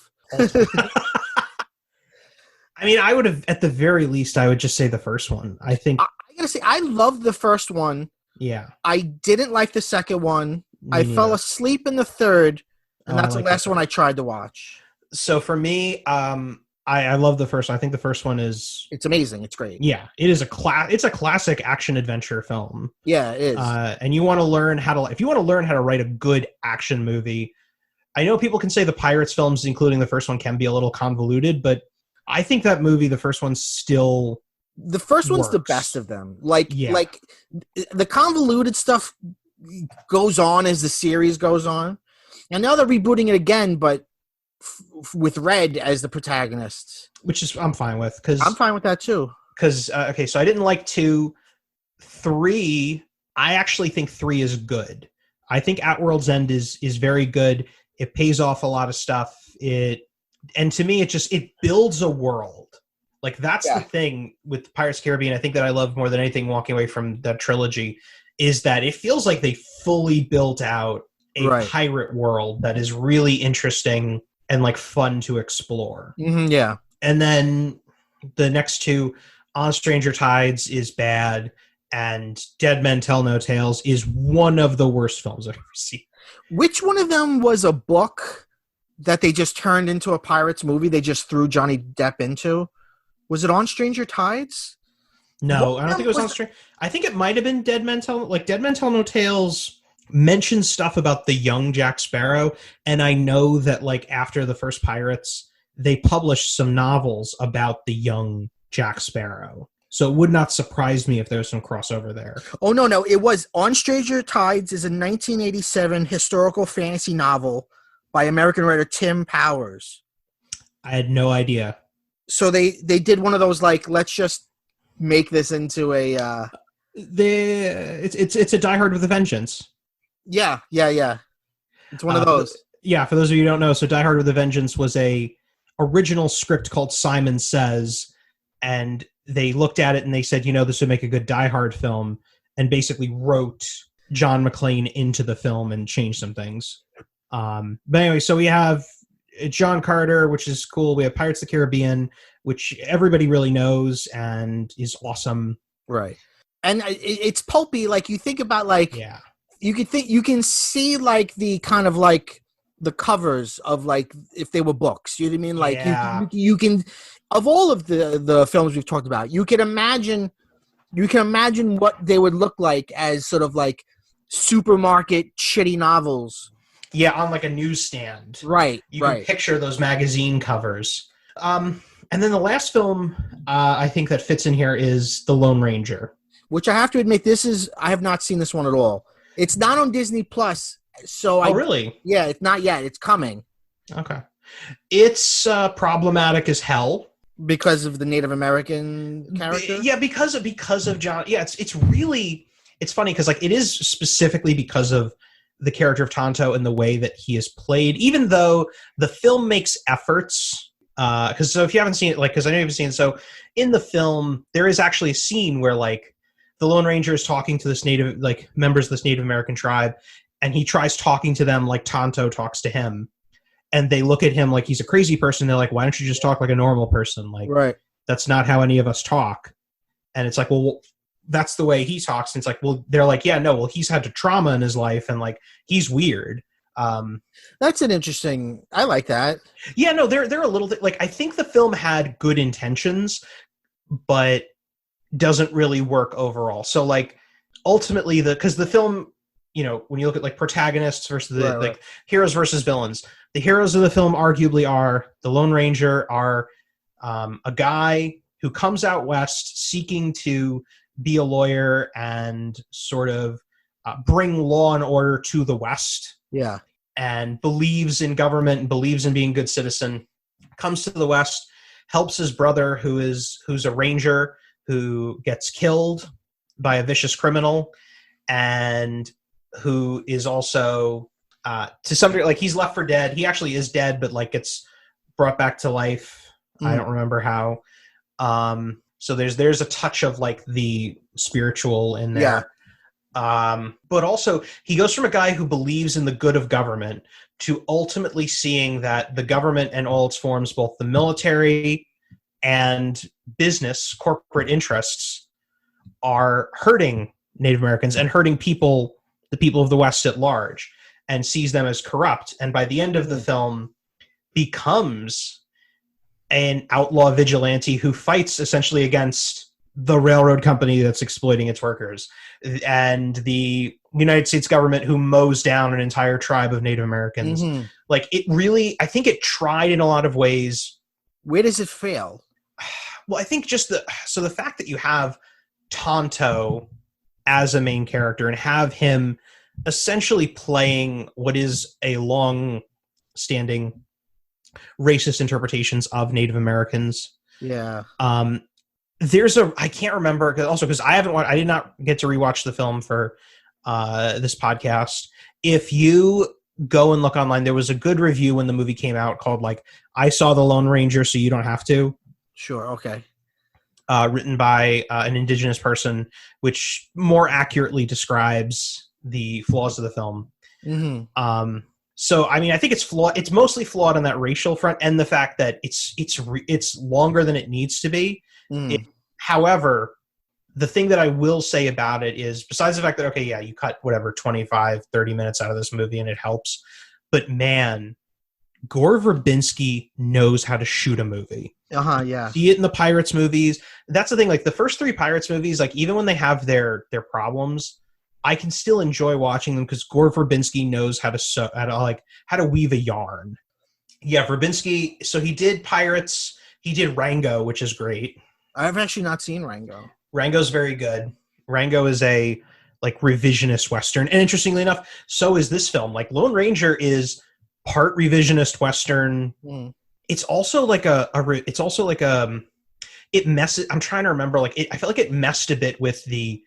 I mean, I would have, at the very least, I would just say the first one. I think. I gotta say, I loved the first one. Yeah. I didn't like the second one. I fell asleep in the third, and that's the last one I tried to watch. So for me, I love the first one. I think the first one it's amazing. It's great. Yeah, it is it's a classic action adventure film. Yeah, it is. And you want to learn if you want to learn how to write a good action movie, I know people can say the Pirates films, including the first one, can be a little convoluted, but I think that movie, the first one, still the first one's works. The best of them. Like the convoluted stuff goes on as the series goes on, and now they're rebooting it again, but with Red as the protagonist, which is I'm fine with, because I'm fine with that too. Because okay, so I didn't like 2, 3. I actually think 3 is good. I think At World's End is very good. It pays off a lot of stuff. And to me, it builds a world. Like that's the thing with Pirates of the Caribbean. I think that I love more than anything walking away from that trilogy is that it feels like they fully built out a pirate world that is really interesting and like fun to explore. Mm-hmm, yeah. And then the next 2, On Stranger Tides is bad, and Dead Men Tell No Tales is one of the worst films I've ever seen. Which one of them was a book that they just turned into a Pirates movie they just threw Johnny Depp into? Was it On Stranger Tides? No, I don't think it was On Stranger. I think it might have been Dead Men Tell No Tales mentions stuff about the young Jack Sparrow, and I know that like after the first Pirates, they published some novels about the young Jack Sparrow. So it would not surprise me if there was some crossover there. Oh, no. It was On Stranger Tides is a 1987 historical fantasy novel by American writer Tim Powers. I had no idea. So they did one of those, like, let's just make this into a... It's a Die Hard with a Vengeance. Yeah. It's one of those. Yeah, for those of you who don't know, so Die Hard with a Vengeance was a original script called Simon Says, and they looked at it and they said, this would make a good Die Hard film, and basically wrote John McClane into the film and changed some things. But anyway, so we have John Carter, which is cool. We have Pirates of the Caribbean, which everybody really knows and is awesome. Right. And it's pulpy. Like, you think about, like... Yeah. You can see like the kind of like the covers of like if they were books. You know what I mean? Like you can of all of the films we've talked about, you can imagine what they would look like as sort of like supermarket shitty novels. Yeah, on like a newsstand. Right. You can picture those magazine covers. And then the last film I think that fits in here is The Lone Ranger, which I have to admit I have not seen this one at all. It's not on Disney Plus, so really? Yeah, it's not yet. It's coming. Okay. It's problematic as hell because of the Native American character. Yeah, because of John. Yeah, it's funny because like it is specifically because of the character of Tonto and the way that he is played. Even though the film makes efforts, because so if you haven't seen it, like because I know you haven't seen it, so in the film there is actually a scene where like. The Lone Ranger is talking to this members of this Native American tribe, and he tries talking to them like Tonto talks to him. And they look at him like he's a crazy person. They're like, why don't you just talk like a normal person? Like, that's not how any of us talk. And it's like, well, that's the way he talks. And it's like, well, they're like, yeah, no, well, he's had trauma in his life, and like, he's weird. That's an interesting, I like that. Yeah, no, they're a little bit, like, I think the film had good intentions, but doesn't really work overall. So like ultimately because the film, when you look at like protagonists versus like heroes versus villains, the heroes of the film arguably are the Lone Ranger, are a guy who comes out west seeking to be a lawyer and sort of bring law and order to the West. Yeah. And believes in government and believes in being a good citizen. Comes to the West, helps his brother who's a ranger who gets killed by a vicious criminal, and who is also to some degree, like, he's left for dead. He actually is dead, but like gets brought back to life. I don't remember how. So there's a touch of like the spiritual in there. Yeah. But also he goes from a guy who believes in the good of government to ultimately seeing that the government and all its forms, both the military and business, corporate interests, are hurting Native Americans and hurting the people of the West at large, and sees them as corrupt. And by the end of the film becomes an outlaw vigilante who fights essentially against the railroad company that's exploiting its workers and the United States government who mows down an entire tribe of Native Americans. Like, it really, I think it tried in a lot of ways. Where does it fail? Well, I think just the fact that you have Tonto as a main character and have him essentially playing what is a long-standing racist interpretations of Native Americans. Yeah. I can't remember, because I did not get to rewatch the film for this podcast. If you go and look online, there was a good review when the movie came out called like, I Saw the Lone Ranger, So You Don't Have to. Sure. Okay. Written by an indigenous person, which more accurately describes the flaws of the film. So, I mean, I think it's flawed. It's mostly flawed on that racial front, and the fact that it's longer than it needs to be. However, the thing that I will say about it is, besides the fact that, okay, yeah, you cut whatever 25, 30 minutes out of this movie and it helps, but man, Gore Verbinski knows how to shoot a movie. Yeah. See it in the Pirates movies. That's the thing. Like, the first three Pirates movies, like, even when they have their problems, I can still enjoy watching them because Gore Verbinski knows how to weave a yarn. Yeah, Verbinski. So he did Pirates. He did Rango, which is great. I've actually not seen Rango. Rango's very good. Rango is a like revisionist Western, and interestingly enough, so is this film. Like, Lone Ranger is part revisionist Western. It's also like it messes. I'm trying to remember. Like, I feel like it messed a bit with the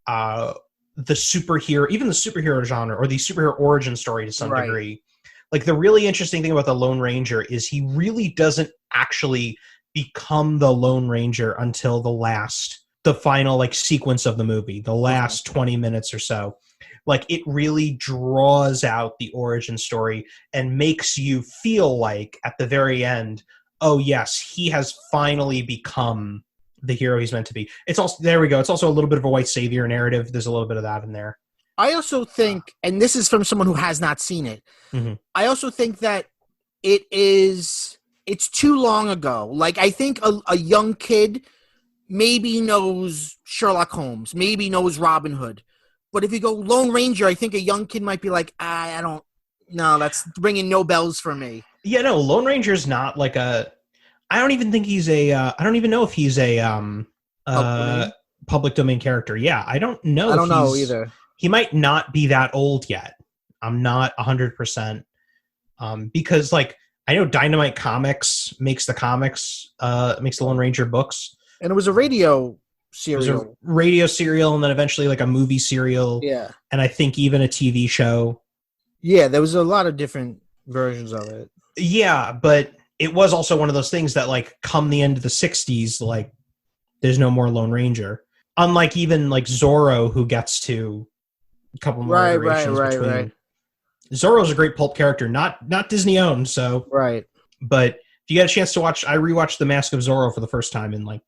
superhero, even the superhero genre or the superhero origin story to some degree. Like, the really interesting thing about the Lone Ranger is he really doesn't actually become the Lone Ranger until the final like sequence of the movie, the last 20 minutes or so. Like, it really draws out the origin story and makes you feel like at the very end, oh yes, he has finally become the hero he's meant to be. It's also, there we go. It's also a little bit of a white savior narrative. There's a little bit of that in there. I also think, and this is from someone who has not seen it, I also think that it's too long ago. Like, I think a young kid maybe knows Sherlock Holmes, maybe knows Robin Hood. But if you go Lone Ranger, I think a young kid might be like, that's ringing no bells for me. Yeah, no, Lone Ranger's not like I don't even think he's I don't even know if he's a public domain character. Yeah, I don't know. I don't know either. He might not be that old yet. I'm not 100%. Because like, I know Dynamite Comics makes the Lone Ranger books. And it was a radio serial. It was a radio serial, and then eventually like a movie serial. Yeah. And I think even a TV show. Yeah, there was a lot of different versions of it. Yeah, but it was also one of those things that like come the end of the 60s, like there's no more Lone Ranger. Unlike even like Zorro, who gets to a couple more iterations between. Right. Zorro's a great pulp character, not Disney owned, so. Right. But if you get a chance to I rewatched The Mask of Zorro for the first time in like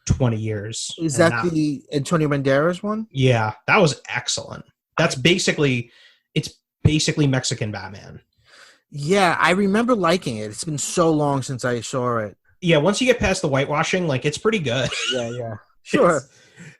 20 years. Is that the Antonio Banderas one? Yeah, that was excellent. It's basically Mexican Batman. Yeah, I remember liking it. It's been so long since I saw it. Yeah, once you get past the whitewashing, like, it's pretty good. Yeah. Sure.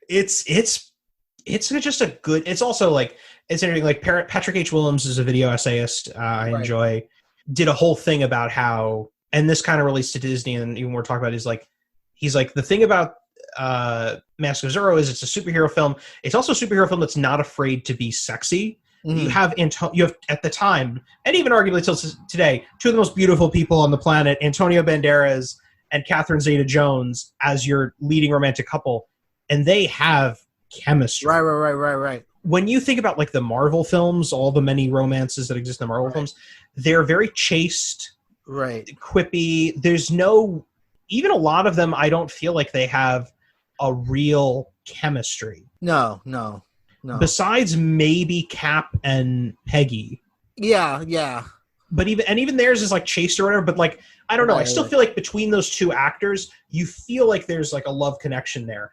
It's just a good. It's also like, it's interesting. Like, Patrick H. Willems is a video essayist. I enjoy. Did a whole thing about how, and this kind of relates to Disney, and even we're talking about, is like, he's like, the thing about Mask of Zorro is it's a superhero film. It's also a superhero film that's not afraid to be sexy. You have at the time, and even arguably till today, two of the most beautiful people on the planet, Antonio Banderas and Catherine Zeta-Jones, as your leading romantic couple, and they have chemistry. Right. When you think about like the Marvel films, all the many romances that exist in the Marvel films, they're very chaste, quippy. There's no, even a lot of them, I don't feel like they have a real chemistry. No. Besides maybe Cap and Peggy. Yeah. But even theirs is like chaste or whatever. But like, I don't know. I still feel like between those two actors, you feel like there's like a love connection there.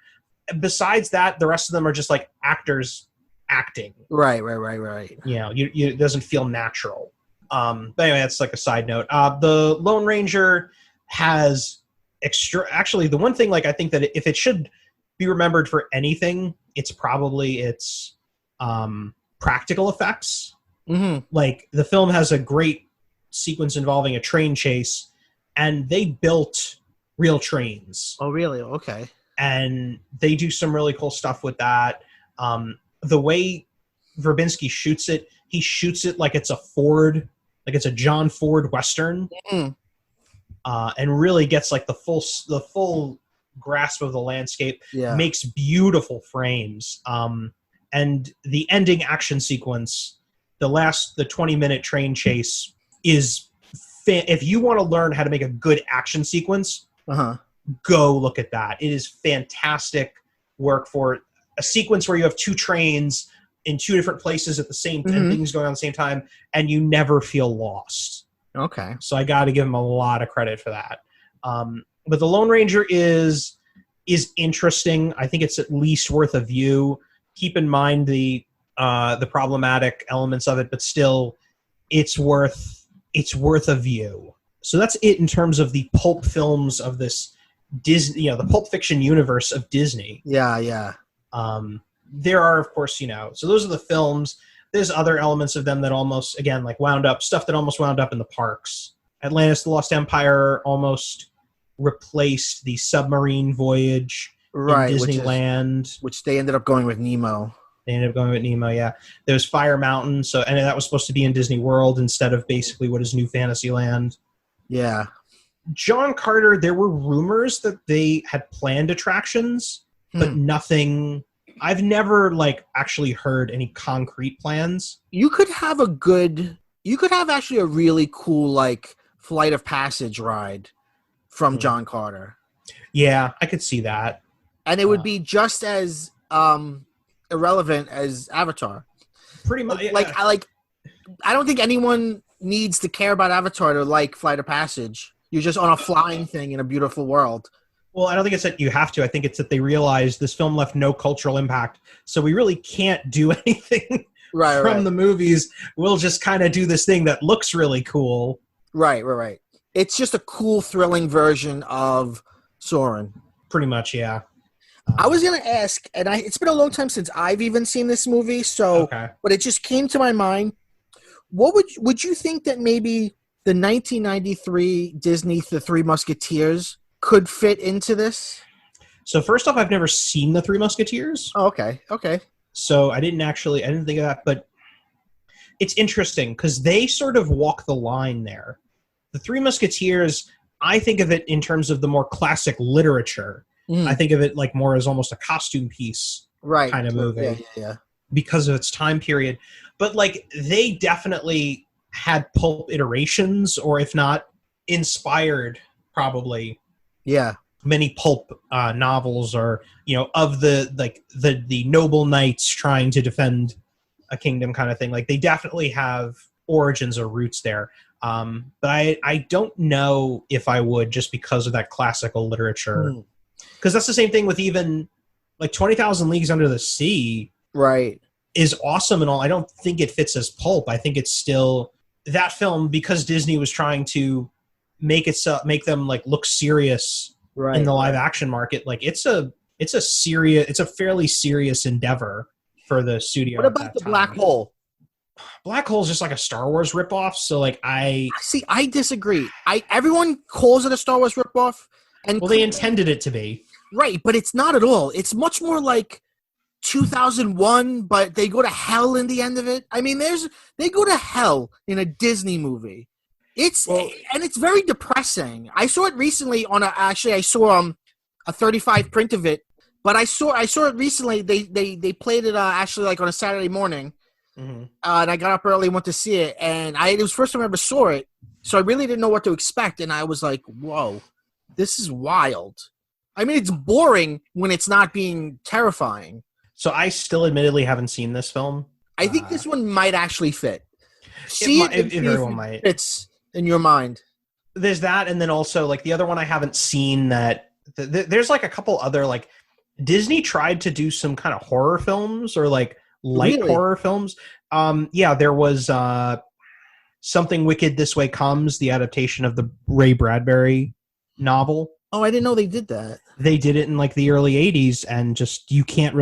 Besides that, the rest of them are just like actors acting. Right. You know, it doesn't feel natural. But anyway, that's like a side note. The Lone Ranger has actually the one thing, like, I think that if it should be remembered for anything, it's probably its practical effects. Like, the film has a great sequence involving a train chase, and they built real trains. Oh, really? Okay. And they do some really cool stuff with that. The way Verbinski shoots it, he shoots it like it's a Ford, like it's a John Ford Western, and really gets like the full grasp of the landscape. Makes beautiful frames. And the ending action sequence, the 20-minute train chase is if you want to learn how to make a good action sequence, go look at that. It is fantastic work for a sequence where you have two trains in two different places at the same time, things going on at the same time, and you never feel lost. Okay. So I got to give him a lot of credit for that. But the Lone Ranger is interesting. I think it's at least worth a view. Keep in mind the problematic elements of it, but still, it's worth a view. So that's it in terms of the pulp films of this Disney, the Pulp Fiction universe of Disney. Yeah. There are, of course, so those are the films. There's other elements of them that almost, again, like stuff that almost wound up in the parks. Atlantis: The Lost Empire almost replaced the submarine voyage in Disneyland. Which they ended up going with Nemo. Yeah. There's Fire Mountain, and that was supposed to be in Disney World instead of basically what is New Fantasyland. Yeah. John Carter, there were rumors that they had planned attractions, but nothing. I've never actually heard any concrete plans. You could have actually a really cool Flight of Passage ride from John Carter. Yeah, I could see that. And it would be just as irrelevant as Avatar. Pretty much. I don't think anyone needs to care about Avatar to like Flight of Passage. You're just on a flying thing in a beautiful world. Well, I don't think it's that you have to. I think it's that they realized this film left no cultural impact, so we really can't do anything from the movies. We'll just kind of do this thing that looks really cool. Right. It's just a cool, thrilling version of Soarin'. Pretty much, yeah. I was going to ask, and it's been a long time since I've even seen this movie, but it just came to my mind. What would you think that maybe the 1993 Disney The Three Musketeers could fit into this? So first off, I've never seen The Three Musketeers. Oh, okay. So I didn't think of that, but it's interesting because they sort of walk the line there. The Three Musketeers, I think of it in terms of the more classic literature. I think of it more as almost a costume piece kind of movie. Yeah. Because of its time period. But they definitely had pulp iterations, or if not, inspired probably many pulp novels, or of the noble knights trying to defend a kingdom kind of thing. They definitely have origins or roots there. But I don't know if I would, just because of that classical literature. Because that's the same thing with even 20,000 Leagues Under the Sea. Right. Is awesome and all. I don't think it fits as pulp. I think it's still that film, because Disney was trying to make them look serious in the live action market. It's a fairly serious endeavor for the studio. What about the Black Hole? Black Hole is just like a Star Wars ripoff. So I disagree. Everyone calls it a Star Wars ripoff, and they intended it to be. Right, but it's not at all. It's much more like 2001, but they go to hell in the end of it. I mean, they go to hell in a Disney movie. And it's very depressing. I saw it recently I saw a 35 print of it, but I saw it recently. They played it actually like on a Saturday morning, and I got up early and went to see it, and it was the first time I ever saw it, so I really didn't know what to expect, and I was like, whoa, this is wild. I mean, it's boring when it's not being terrifying. So I still admittedly haven't seen this film. I think this one might actually fit. It very well might. Fits in your mind. There's that, and then also like the other one I haven't seen that there's like a couple other like Disney tried to do some kind of horror films or like light horror films. There was Something Wicked This Way Comes, the adaptation of the Ray Bradbury novel. Oh, I didn't know they did that. They did it in like the early 80s, and just you can't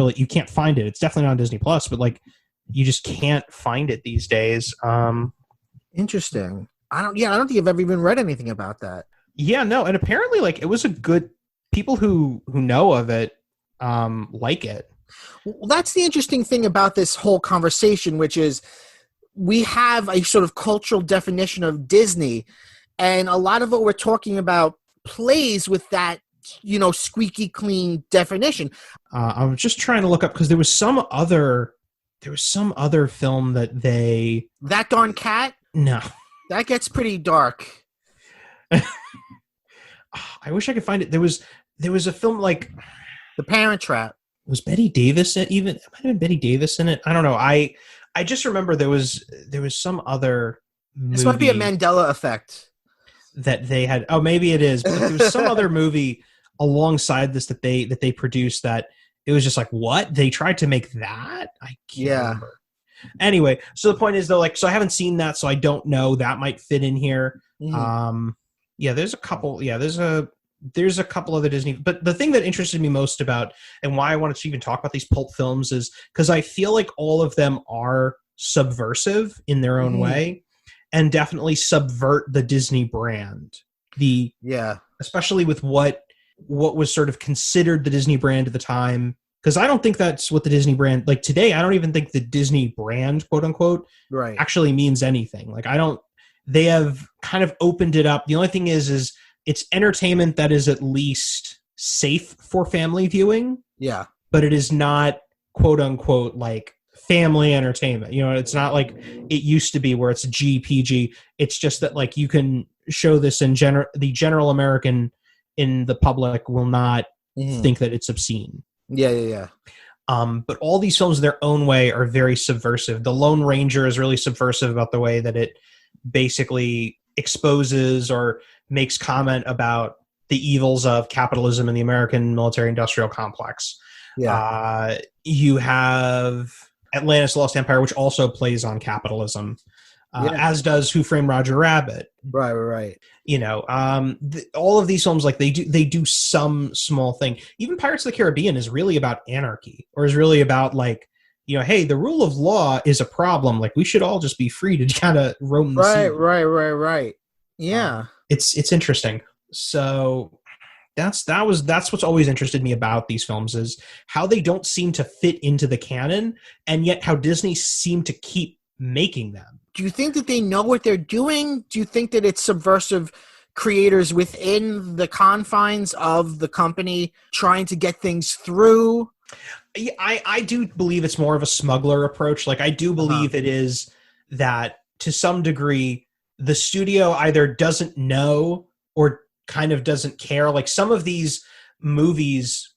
find it. It's definitely not on Disney Plus, but like you just can't find it these days. Interesting. I don't think I've ever even read anything about that. Yeah, no, and apparently like it was a good people who know of it like it. Well, that's the interesting thing about this whole conversation, which is we have a sort of cultural definition of Disney, and a lot of what we're talking about plays with that, squeaky clean definition. I was just trying to look up because there was some other film That Darn Cat? No. That gets pretty dark. I wish I could find it. There was a film like The Parent Trap. Was Betty Davis it might have been Betty Davis in it? I don't know. I just remember there was some other movie. This might be a Mandela effect. That they had. Oh, maybe it is. But there was some other movie alongside this that they produced that it was just like, what? They tried to make that? I can't remember. Anyway, so the point is though, like, so I haven't seen that, so I don't know. That might fit in here. Mm-hmm. There's a couple. Yeah, there's a couple other Disney. But the thing that interested me most about and why I wanted to even talk about these pulp films is because I feel like all of them are subversive in their own way, and definitely subvert the Disney brand. Especially with what was sort of considered the Disney brand at the time. Because I don't think that's what the Disney brand, like today, I don't even think the Disney brand, quote unquote, actually means anything. Like they have kind of opened it up. The only thing is it's entertainment that is at least safe for family viewing. Yeah. But it is not, quote unquote, like family entertainment. It's not like it used to be where it's GPG. It's just that like you can show this in the general American in the public will not think that it's obscene. Yeah. But all these films in their own way are very subversive. The Lone Ranger is really subversive about the way that it basically exposes or makes comment about the evils of capitalism and the American military-industrial complex. Yeah. You have Atlantis: Lost Empire, which also plays on capitalism, as does Who Framed Roger Rabbit. Right. All of these films, like they do some small thing. Even Pirates of the Caribbean is really about anarchy, or is really about like, hey, the rule of law is a problem. Like we should all just be free to kind of roam the sea. Right. Yeah. It's interesting. So that's what's always interested me about these films is how they don't seem to fit into the canon, and yet how Disney seem to keep making them. Do you think that they know what they're doing? Do you think that it's subversive creators within the confines of the company trying to get things through? I do believe it's more of a smuggler approach. Like I do believe it is that to some degree the studio either doesn't know or kind of doesn't care. Like some of these movies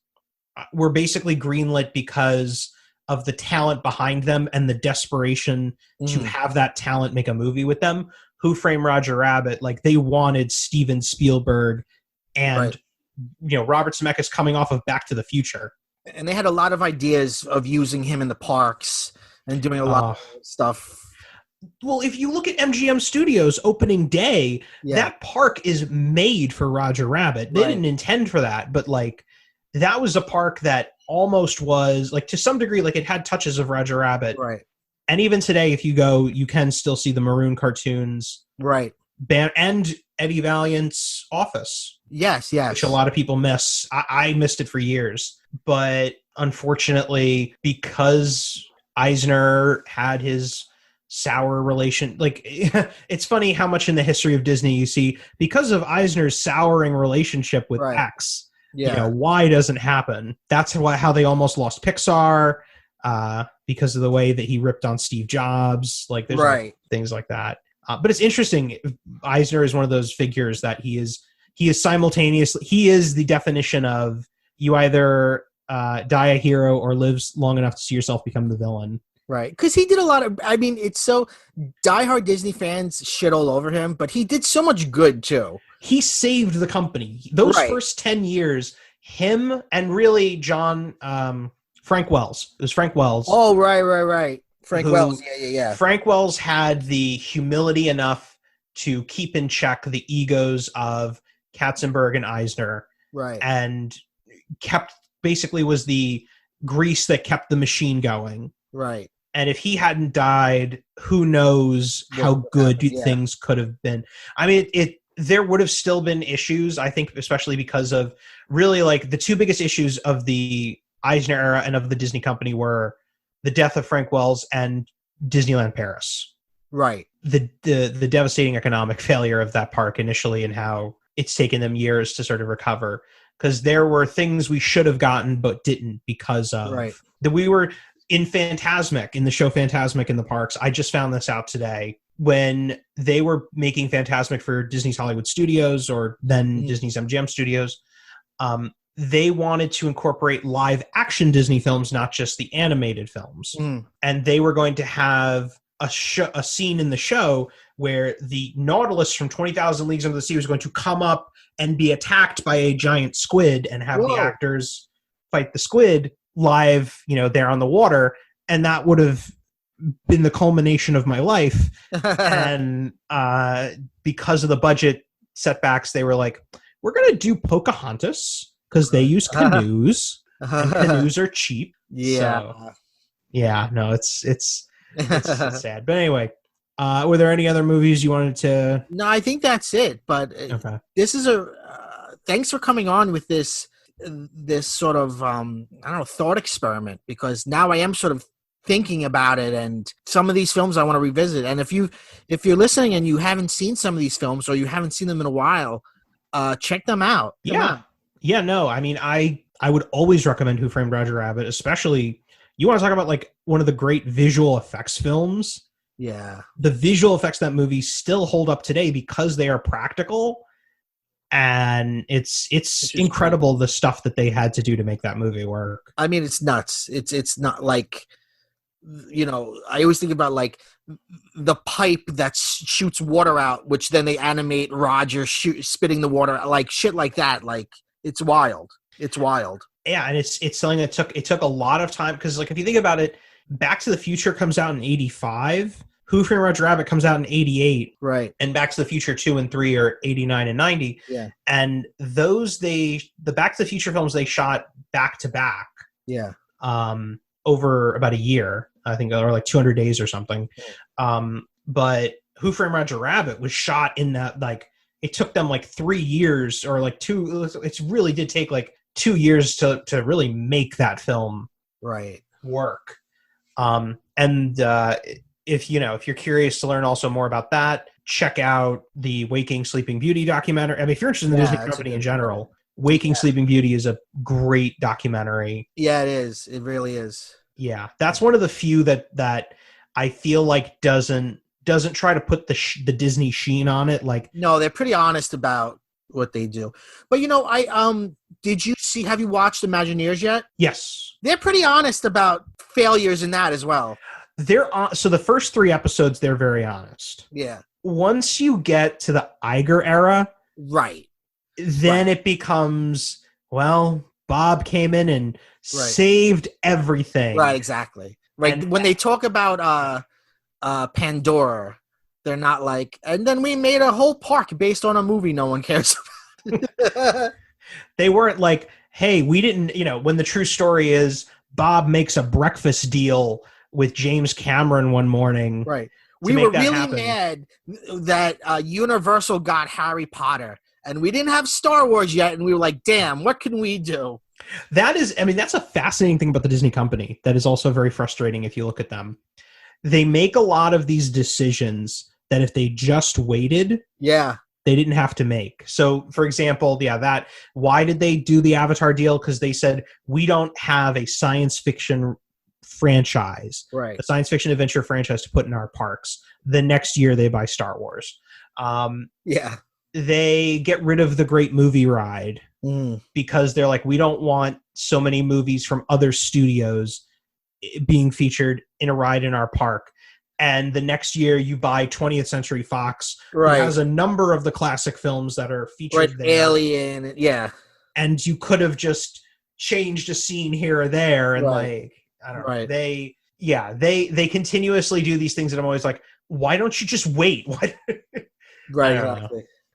were basically greenlit because of the talent behind them and the desperation to have that talent make a movie with them. Who Framed Roger Rabbit, like they wanted Steven Spielberg and Robert Zemeckis coming off of Back to the Future. And they had a lot of ideas of using him in the parks and doing a lot of stuff. Well, if you look at MGM Studios opening day, that park is made for Roger Rabbit. They didn't intend for that, but like that was a park that almost was like to some degree, like it had touches of Roger Rabbit. Right. And even today, if you go, you can still see the maroon cartoons. Right. And Eddie Valiant's office. Yes, which a lot of people miss. I missed it for years, but unfortunately, because Eisner had his sour relation, like it's funny how much in the history of Disney you see because of Eisner's souring relationship with X. Yeah. Why doesn't happen? That's how they almost lost Pixar, because of the way that he ripped on Steve Jobs. Like there's like things like that. But it's interesting. Eisner is one of those figures that he is simultaneously, he is the definition of you either die a hero or lives long enough to see yourself become the villain. Right. Because he did a lot of, I mean, it's so diehard Disney fans shit all over him, but he did so much good too. He saved the company. Those first 10 years, him and really Frank Wells. It was Frank Wells. Oh, right. Frank Wells. Yeah. Frank Wells had the humility enough to keep in check the egos of Katzenberg and Eisner. Right. And basically was the grease that kept the machine going. Right. And if he hadn't died, who knows how good things could have been. I mean, there would have still been issues, I think, especially because of really like the two biggest issues of the Eisner era and of the Disney company were the death of Frank Wells and Disneyland Paris. Right. The devastating economic failure of that park initially and how it's taken them years to sort of recover. Because there were things we should have gotten but didn't because of that. We were in Fantasmic, in the show Fantasmic in the parks. I just found this out today. When they were making Fantasmic for Disney's Hollywood Studios or then Disney's MGM Studios, they wanted to incorporate live action Disney films, not just the animated films. And they were going to have a scene in the show where the Nautilus from 20,000 Leagues Under the Sea was going to come up and be attacked by a giant squid and have the actors fight the squid live, there on the water. And that would have been the culmination of my life. And because of the budget setbacks, they were like, we're going to do Pocahontas because they use canoes and canoes are cheap. Yeah. So, no, it's sad. But anyway, were there any other movies you wanted to? No, I think that's it. But this is thanks for coming on with this sort of thought experiment, because now I am sort of thinking about it, and some of these films I want to revisit. And if you're listening and you haven't seen some of these films or you haven't seen them in a while, check them out. No, I mean, I would always recommend Who Framed Roger Rabbit, especially you want to talk about like one of the great visual effects films. Yeah. The visual effects of that movie still hold up today because they are practical, and it's incredible the stuff that they had to do to make that movie work. I mean, it's nuts. It's not like, I always think about like the pipe that shoots water out, which then they animate Roger spitting the water, like shit like that. Like it's wild. It's wild. Yeah, and it's something that took a lot of time, because like if you think about it, Back to the Future comes out in 85. Who Framed Roger Rabbit comes out in 88. Right. And Back to the Future 2 and 3 are 89 and 90. Yeah. And the Back to the Future films they shot back to back. Yeah. Over about a year, I think, or like 200 days or something. But Who Framed Roger Rabbit was shot in that, like, it took them like 3 years or like it really did take like 2 years to really make that film work. If you're curious to learn also more about that, check out the Waking Sleeping Beauty documentary. I mean, if you're interested in the Disney company in general, Waking Sleeping Beauty is a great documentary. Yeah, it is. It really is. Yeah, that's one of the few that I feel like doesn't try to put the Disney sheen on it. Like, no, they're pretty honest about what they do. But have you watched Imagineers yet? Yes. They're pretty honest about failures in that as well. So the first 3 episodes, they're very honest. Yeah. Once you get to the Iger era, then it becomes, well, Bob came in and saved everything. Right, exactly. Right. And when they talk about Pandora, they're not like, and then we made a whole park based on a movie no one cares about. They weren't like, hey, we didn't, when the true story is Bob makes a breakfast deal with James Cameron one morning. Right. We were really mad that Universal got Harry Potter, and we didn't have Star Wars yet, and we were like, damn, what can we do? That's a fascinating thing about the Disney company that is also very frustrating if you look at them. They make a lot of these decisions that if they just waited, they didn't have to make. So, for example, why did they do the Avatar deal? Because they said, we don't have a science fiction franchise, a science fiction adventure franchise to put in our parks. The next year they buy Star Wars. They get rid of the Great Movie Ride because they're like, we don't want so many movies from other studios being featured in a ride in our park. And the next year you buy 20th Century Fox, who has a number of the classic films that are featured there. Alien, And you could have just changed a scene here or there, and I don't know. They continuously do these things, and I'm always like, why don't you just wait?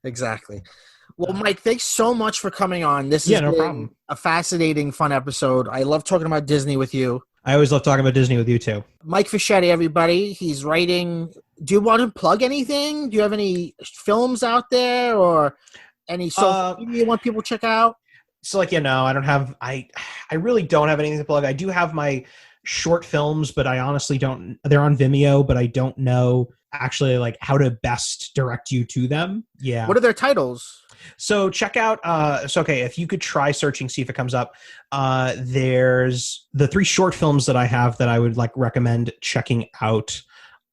Exactly. Well, Mike, thanks so much for coming on. This has been a fascinating, fun episode. I love talking about Disney with you. I always love talking about Disney with you, too. Mike Fischetti, everybody. He's writing. Do you want to plug anything? Do you have any films out there or any social media you want people to check out? So, I don't have – I really don't have anything to plug. I do have my short films, but I honestly don't – they're on Vimeo, but I don't know actually how to best direct you to them. Yeah. What are their titles? So check out, if you could try searching, see if it comes up. There's the 3 short films that I have that I would recommend checking out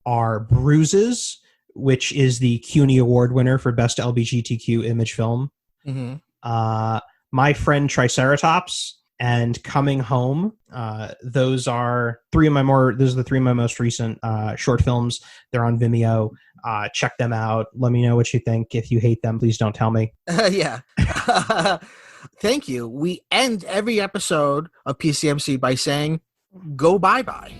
are Bruises, which is the CUNY Award winner for Best LGBTQ Image Film. Mm-hmm. My Friend Triceratops and Coming Home. Those are the 3 of my most recent short films. They're on Vimeo. Check them out. Let me know what you think. If you hate them, please don't tell me. Thank you. We end every episode of PCMC by saying, go bye-bye.